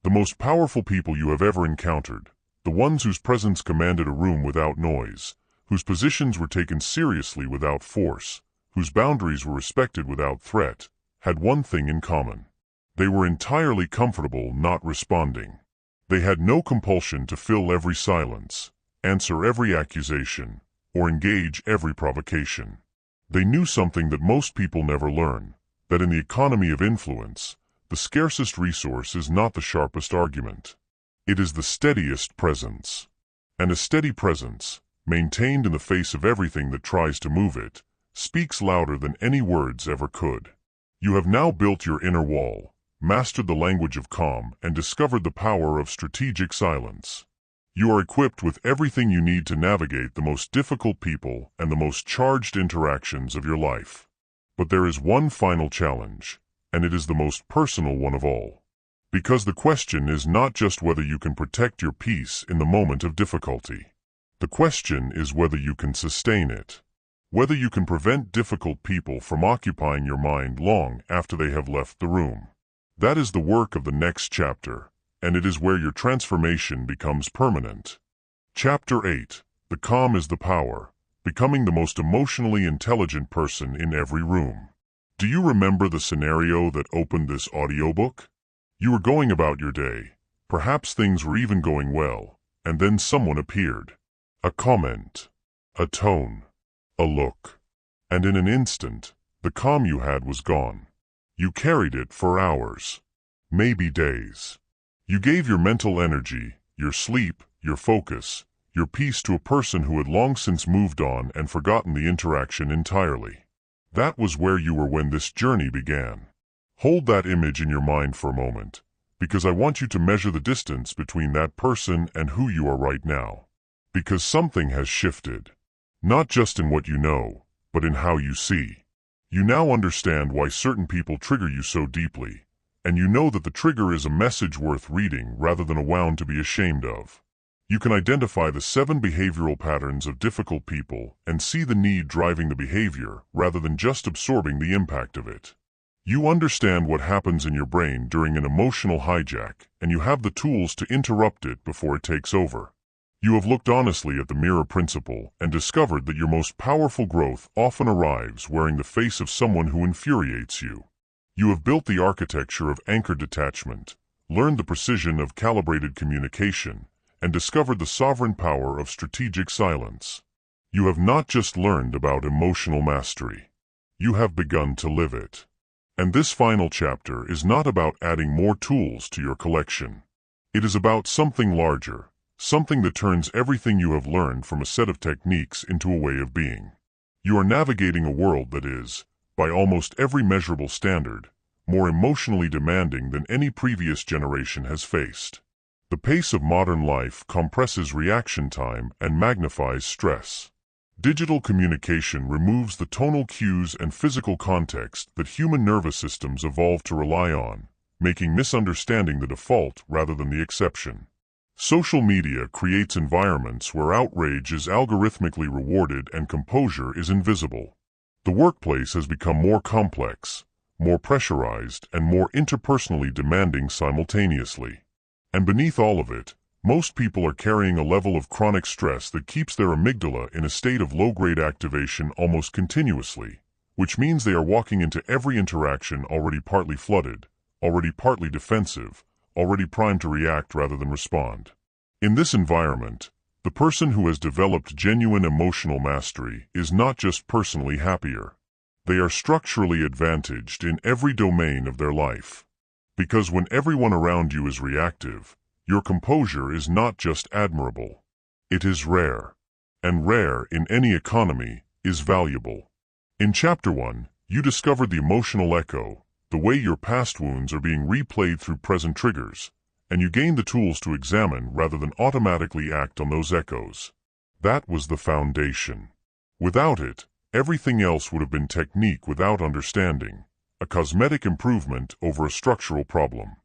The most powerful people you have ever encountered, the ones whose presence commanded a room without noise, whose positions were taken seriously without force, whose boundaries were respected without threat, had one thing in common. They were entirely comfortable not responding. They had no compulsion to fill every silence, answer every accusation, or engage every provocation. They knew something that most people never learn, that in the economy of influence, the scarcest resource is not the sharpest argument. It is the steadiest presence. And a steady presence, maintained in the face of everything that tries to move it, speaks louder than any words ever could. You have now built your inner wall, mastered the language of calm, and discovered the power of strategic silence. You are equipped with everything you need to navigate the most difficult people and the most charged interactions of your life. But there is one final challenge, and it is the most personal one of all. Because the question is not just whether you can protect your peace in the moment of difficulty. The question is whether you can sustain it. Whether you can prevent difficult people from occupying your mind long after they have left the room. That is the work of the next chapter, and it is where your transformation becomes permanent. Chapter 8. The calm is the power, becoming the most emotionally intelligent person in every room. Do you remember the scenario that opened this audiobook? You were going about your day, perhaps things were even going well, and then someone appeared. A comment, a tone, a look, and in an instant, the calm you had was gone. You carried it for hours, maybe days. You gave your mental energy, your sleep, your focus, your peace to a person who had long since moved on and forgotten the interaction entirely. That was where you were when this journey began. Hold that image in your mind for a moment, because I want you to measure the distance between that person and who you are right now. Because something has shifted. Not just in what you know, but in how you see. You now understand why certain people trigger you so deeply, and you know that the trigger is a message worth reading rather than a wound to be ashamed of. You can identify the 7 behavioral patterns of difficult people and see the need driving the behavior rather than just absorbing the impact of it. You understand what happens in your brain during an emotional hijack, and you have the tools to interrupt it before it takes over. You have looked honestly at the mirror principle and discovered that your most powerful growth often arrives wearing the face of someone who infuriates you. You have built the architecture of anchored detachment, learned the precision of calibrated communication, and discovered the sovereign power of strategic silence. You have not just learned about emotional mastery. You have begun to live it. And this final chapter is not about adding more tools to your collection. It is about something larger. Something that turns everything you have learned from a set of techniques into a way of being. You are navigating a world that is, by almost every measurable standard, more emotionally demanding than any previous generation has faced. The pace of modern life compresses reaction time and magnifies stress. Digital communication removes the tonal cues and physical context that human nervous systems evolved to rely on, making misunderstanding the default rather than the exception. Social media creates environments where outrage is algorithmically rewarded and composure is invisible. The workplace has become more complex, more pressurized, and more interpersonally demanding simultaneously. And beneath all of it, most people are carrying a level of chronic stress that keeps their amygdala in a state of low-grade activation almost continuously, which means they are walking into every interaction already partly flooded, already partly defensive, already primed to react rather than respond. In this environment, the person who has developed genuine emotional mastery is not just personally happier. They are structurally advantaged in every domain of their life. Because when everyone around you is reactive, your composure is not just admirable. It is rare. And rare in any economy is valuable. In Chapter 1, you discovered the emotional echo, the way your past wounds are being replayed through present triggers, and you gained the tools to examine rather than automatically act on those echoes. That was the foundation. Without it, everything else would have been technique without understanding, a cosmetic improvement over a structural problem.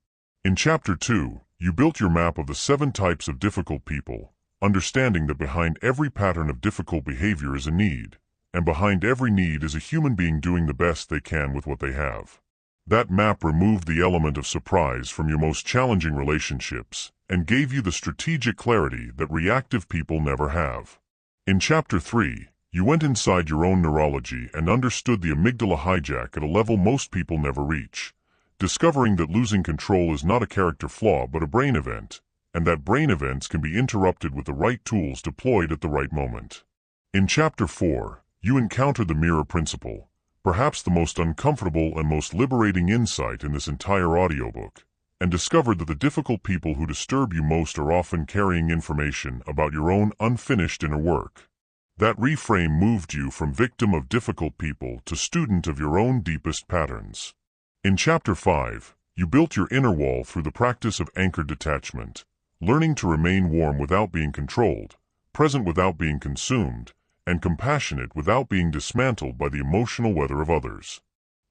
In Chapter 2, you built your map of the 7 types of difficult people, understanding that behind every pattern of difficult behavior is a need, and behind every need is a human being doing the best they can with what they have. That map removed the element of surprise from your most challenging relationships and gave you the strategic clarity that reactive people never have. In Chapter 3, you went inside your own neurology and understood the amygdala hijack at a level most people never reach, discovering that losing control is not a character flaw but a brain event, and that brain events can be interrupted with the right tools deployed at the right moment. In Chapter 4, you encountered the mirror principle, perhaps the most uncomfortable and most liberating insight in this entire audiobook, and discovered that the difficult people who disturb you most are often carrying information about your own unfinished inner work. That reframe moved you from victim of difficult people to student of your own deepest patterns. In Chapter 5, you built your inner wall through the practice of anchored detachment, learning to remain warm without being controlled, present without being consumed, and compassionate without being dismantled by the emotional weather of others.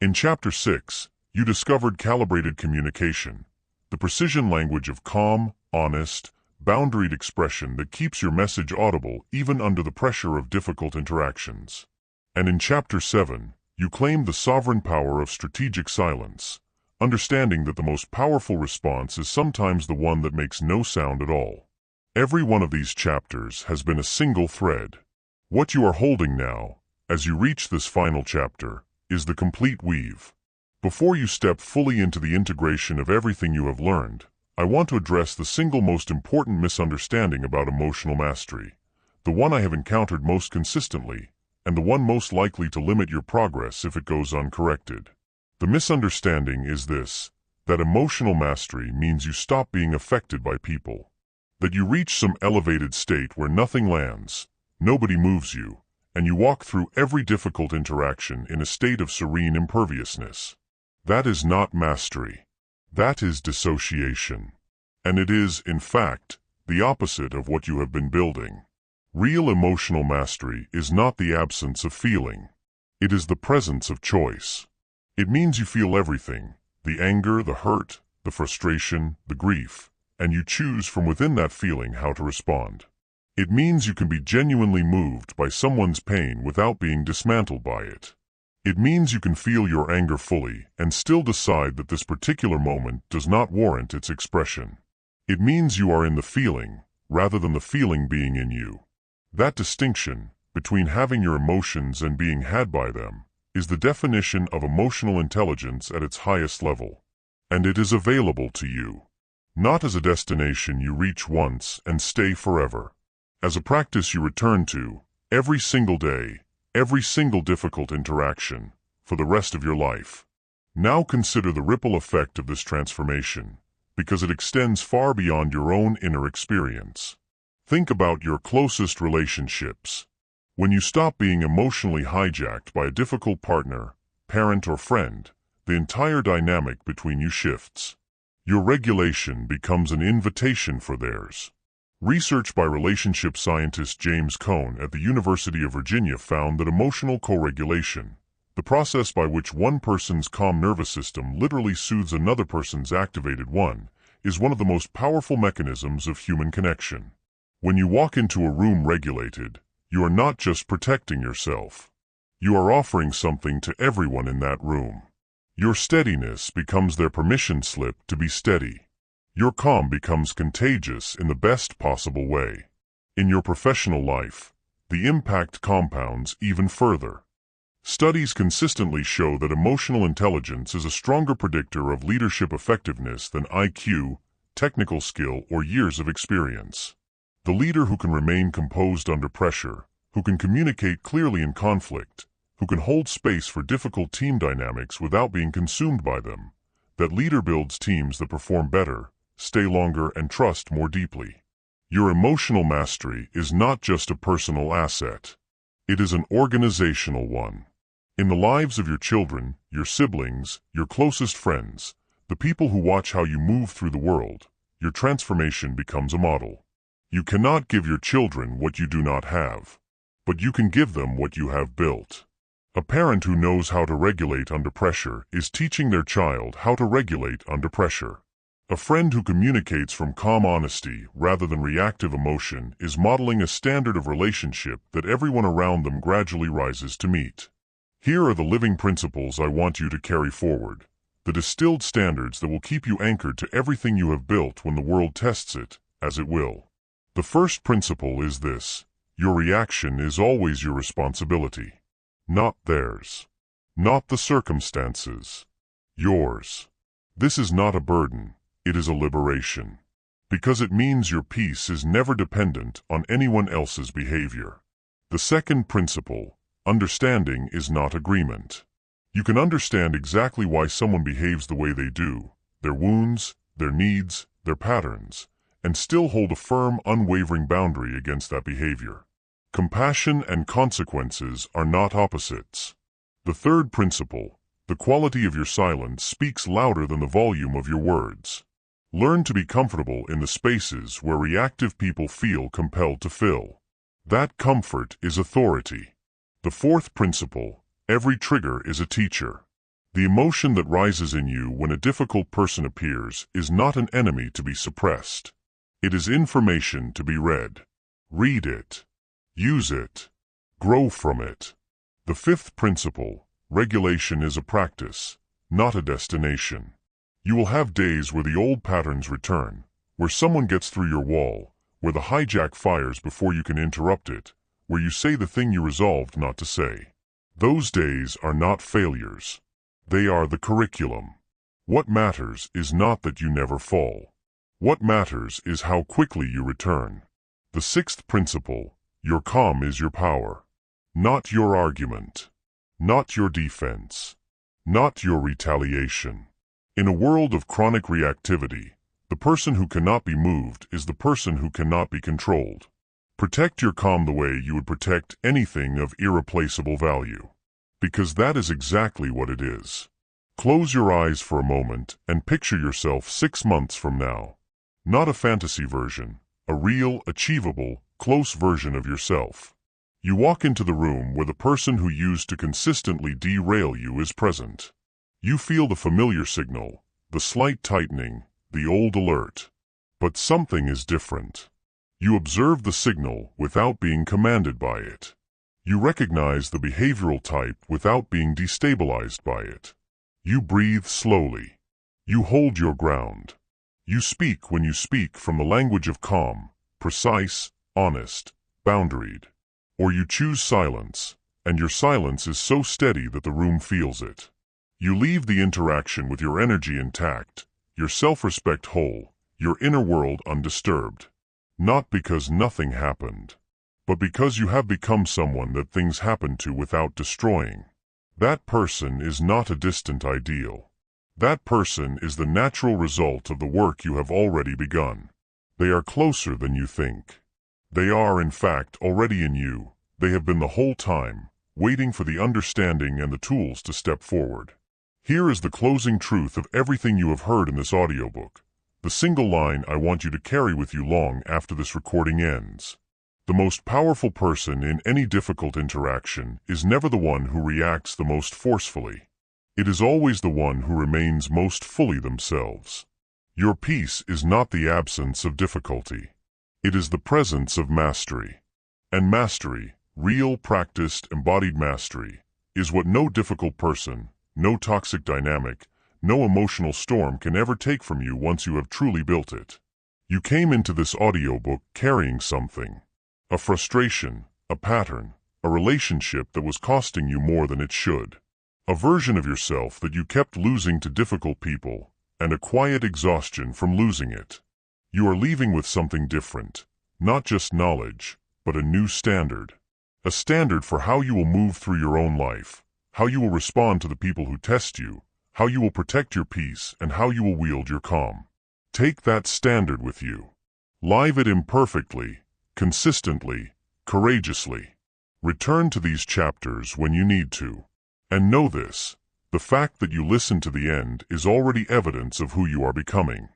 In Chapter 6, you discovered calibrated communication, the precision language of calm, honest, boundaried expression that keeps your message audible even under the pressure of difficult interactions. And in Chapter 7, you claimed the sovereign power of strategic silence, understanding that the most powerful response is sometimes the one that makes no sound at all. Every one of these chapters has been a single thread. What you are holding now, as you reach this final chapter, is the complete weave. Before you step fully into the integration of everything you have learned, I want to address the single most important misunderstanding about emotional mastery, the one I have encountered most consistently, and the one most likely to limit your progress if it goes uncorrected. The misunderstanding is this: that emotional mastery means you stop being affected by people. That you reach some elevated state where nothing lands, nobody moves you, and you walk through every difficult interaction in a state of serene imperviousness. That is not mastery. That is dissociation. And it is, in fact, the opposite of what you have been building. Real emotional mastery is not the absence of feeling. It is the presence of choice. It means you feel everything, the anger, the hurt, the frustration, the grief, and you choose from within that feeling how to respond. It means you can be genuinely moved by someone's pain without being dismantled by it. It means you can feel your anger fully and still decide that this particular moment does not warrant its expression. It means you are in the feeling, rather than the feeling being in you. That distinction, between having your emotions and being had by them, is the definition of emotional intelligence at its highest level. And it is available to you. Not as a destination you reach once and stay forever. As a practice you return to, every single day, every single difficult interaction, for the rest of your life. Now consider the ripple effect of this transformation, because it extends far beyond your own inner experience. Think about your closest relationships. When you stop being emotionally hijacked by a difficult partner, parent, or friend, the entire dynamic between you shifts. Your regulation becomes an invitation for theirs. Research by relationship scientist James Cone at the University of Virginia found that emotional co-regulation, the process by which one person's calm nervous system literally soothes another person's activated one, is one of the most powerful mechanisms of human connection. When you walk into a room regulated, you are not just protecting yourself. You are offering something to everyone in that room. Your steadiness becomes their permission slip to be steady. Your calm becomes contagious in the best possible way. In your professional life, the impact compounds even further. Studies consistently show that emotional intelligence is a stronger predictor of leadership effectiveness than IQ, technical skill, or years of experience. The leader who can remain composed under pressure, who can communicate clearly in conflict, who can hold space for difficult team dynamics without being consumed by them, that leader builds teams that perform better, stay longer, and trust more deeply. Your emotional mastery is not just a personal asset. It is an organizational one. In the lives of your children, your siblings, your closest friends, the people who watch how you move through the world, your transformation becomes a model. You cannot give your children what you do not have, but you can give them what you have built. A parent who knows how to regulate under pressure is teaching their child how to regulate under pressure. A friend who communicates from calm honesty rather than reactive emotion is modeling a standard of relationship that everyone around them gradually rises to meet. Here are the living principles I want you to carry forward, the distilled standards that will keep you anchored to everything you have built when the world tests it, as it will. The first principle is this: Your reaction is always your responsibility, not theirs. Not the circumstances. Yours. This is not a burden, it is a liberation. Because it means your peace is never dependent on anyone else's behavior. The second principle, understanding is not agreement. You can understand exactly why someone behaves the way they do, their wounds, their needs, their patterns, and still hold a firm, unwavering boundary against that behavior. Compassion and consequences are not opposites. The third principle, the quality of your silence speaks louder than the volume of your words. Learn to be comfortable in the spaces where reactive people feel compelled to fill. That comfort is authority. The fourth principle, every trigger is a teacher. The emotion that rises in you when a difficult person appears is not an enemy to be suppressed. It is information to be read. Read it. Use it. Grow from it. The fifth principle, regulation is a practice, not a destination. You will have days where the old patterns return, where someone gets through your wall, where the hijack fires before you can interrupt it, where you say the thing you resolved not to say. Those days are not failures. They are the curriculum. What matters is not that you never fall. What matters is how quickly you return. The sixth principle, your calm is your power. Not your argument. Not your defense. Not your retaliation. In a world of chronic reactivity, the person who cannot be moved is the person who cannot be controlled. Protect your calm the way you would protect anything of irreplaceable value. Because that is exactly what it is. Close your eyes for a moment and picture yourself 6 months from now. Not a fantasy version, a real, achievable, close version of yourself. You walk into the room where the person who used to consistently derail you is present. You feel the familiar signal, the slight tightening, the old alert. But something is different. You observe the signal without being commanded by it. You recognize the behavioral type without being destabilized by it. You breathe slowly. You hold your ground. You speak when you speak from the language of calm, precise, honest, boundaried. Or you choose silence, and your silence is so steady that the room feels it. You leave the interaction with your energy intact, your self-respect whole, your inner world undisturbed. Not because nothing happened, but because you have become someone that things happen to without destroying. That person is not a distant ideal. That person is the natural result of the work you have already begun. They are closer than you think. They are, in fact, already in you. They have been the whole time, waiting for the understanding and the tools to step forward. Here is the closing truth of everything you have heard in this audiobook. The single line I want you to carry with you long after this recording ends. The most powerful person in any difficult interaction is never the one who reacts the most forcefully. It is always the one who remains most fully themselves. Your peace is not the absence of difficulty. It is the presence of mastery. And mastery, real, practiced, embodied mastery, is what no difficult person, no toxic dynamic, no emotional storm can ever take from you once you have truly built it. You came into this audiobook carrying something. A frustration, a pattern, a relationship that was costing you more than it should. A version of yourself that you kept losing to difficult people, and a quiet exhaustion from losing it. You are leaving with something different, not just knowledge, but a new standard. A standard for how you will move through your own life, how you will respond to the people who test you, how you will protect your peace, and how you will wield your calm. Take that standard with you. Live it imperfectly, consistently, courageously. Return to these chapters when you need to. And know this, the fact that you listened to the end is already evidence of who you are becoming.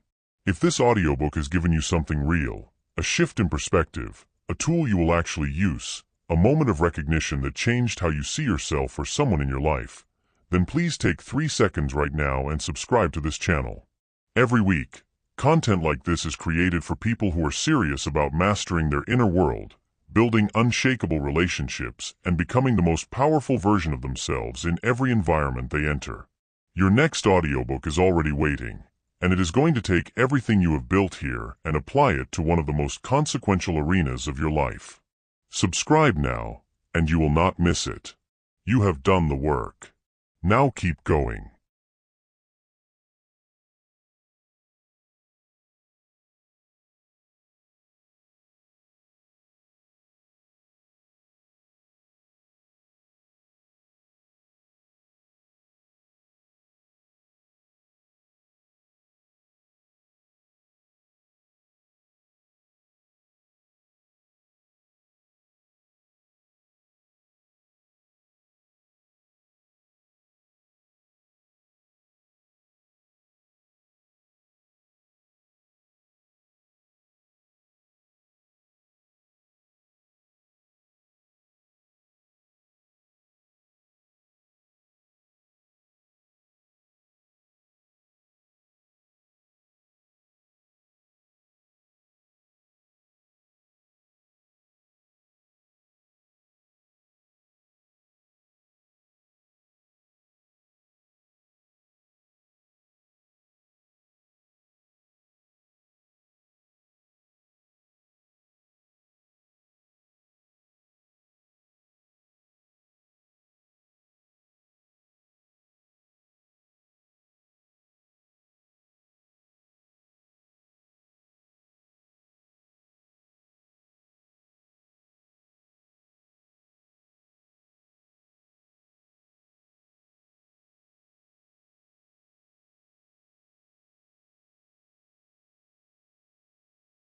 If this audiobook has given you something real, a shift in perspective, a tool you will actually use, a moment of recognition that changed how you see yourself or someone in your life, then please take 3 seconds right now and subscribe to this channel. Every week, content like this is created for people who are serious about mastering their inner world, building unshakable relationships, and becoming the most powerful version of themselves in every environment they enter. Your next audiobook is already waiting, and it is going to take everything you have built here and apply it to one of the most consequential arenas of your life. Subscribe now, and you will not miss it. You have done the work. Now keep going.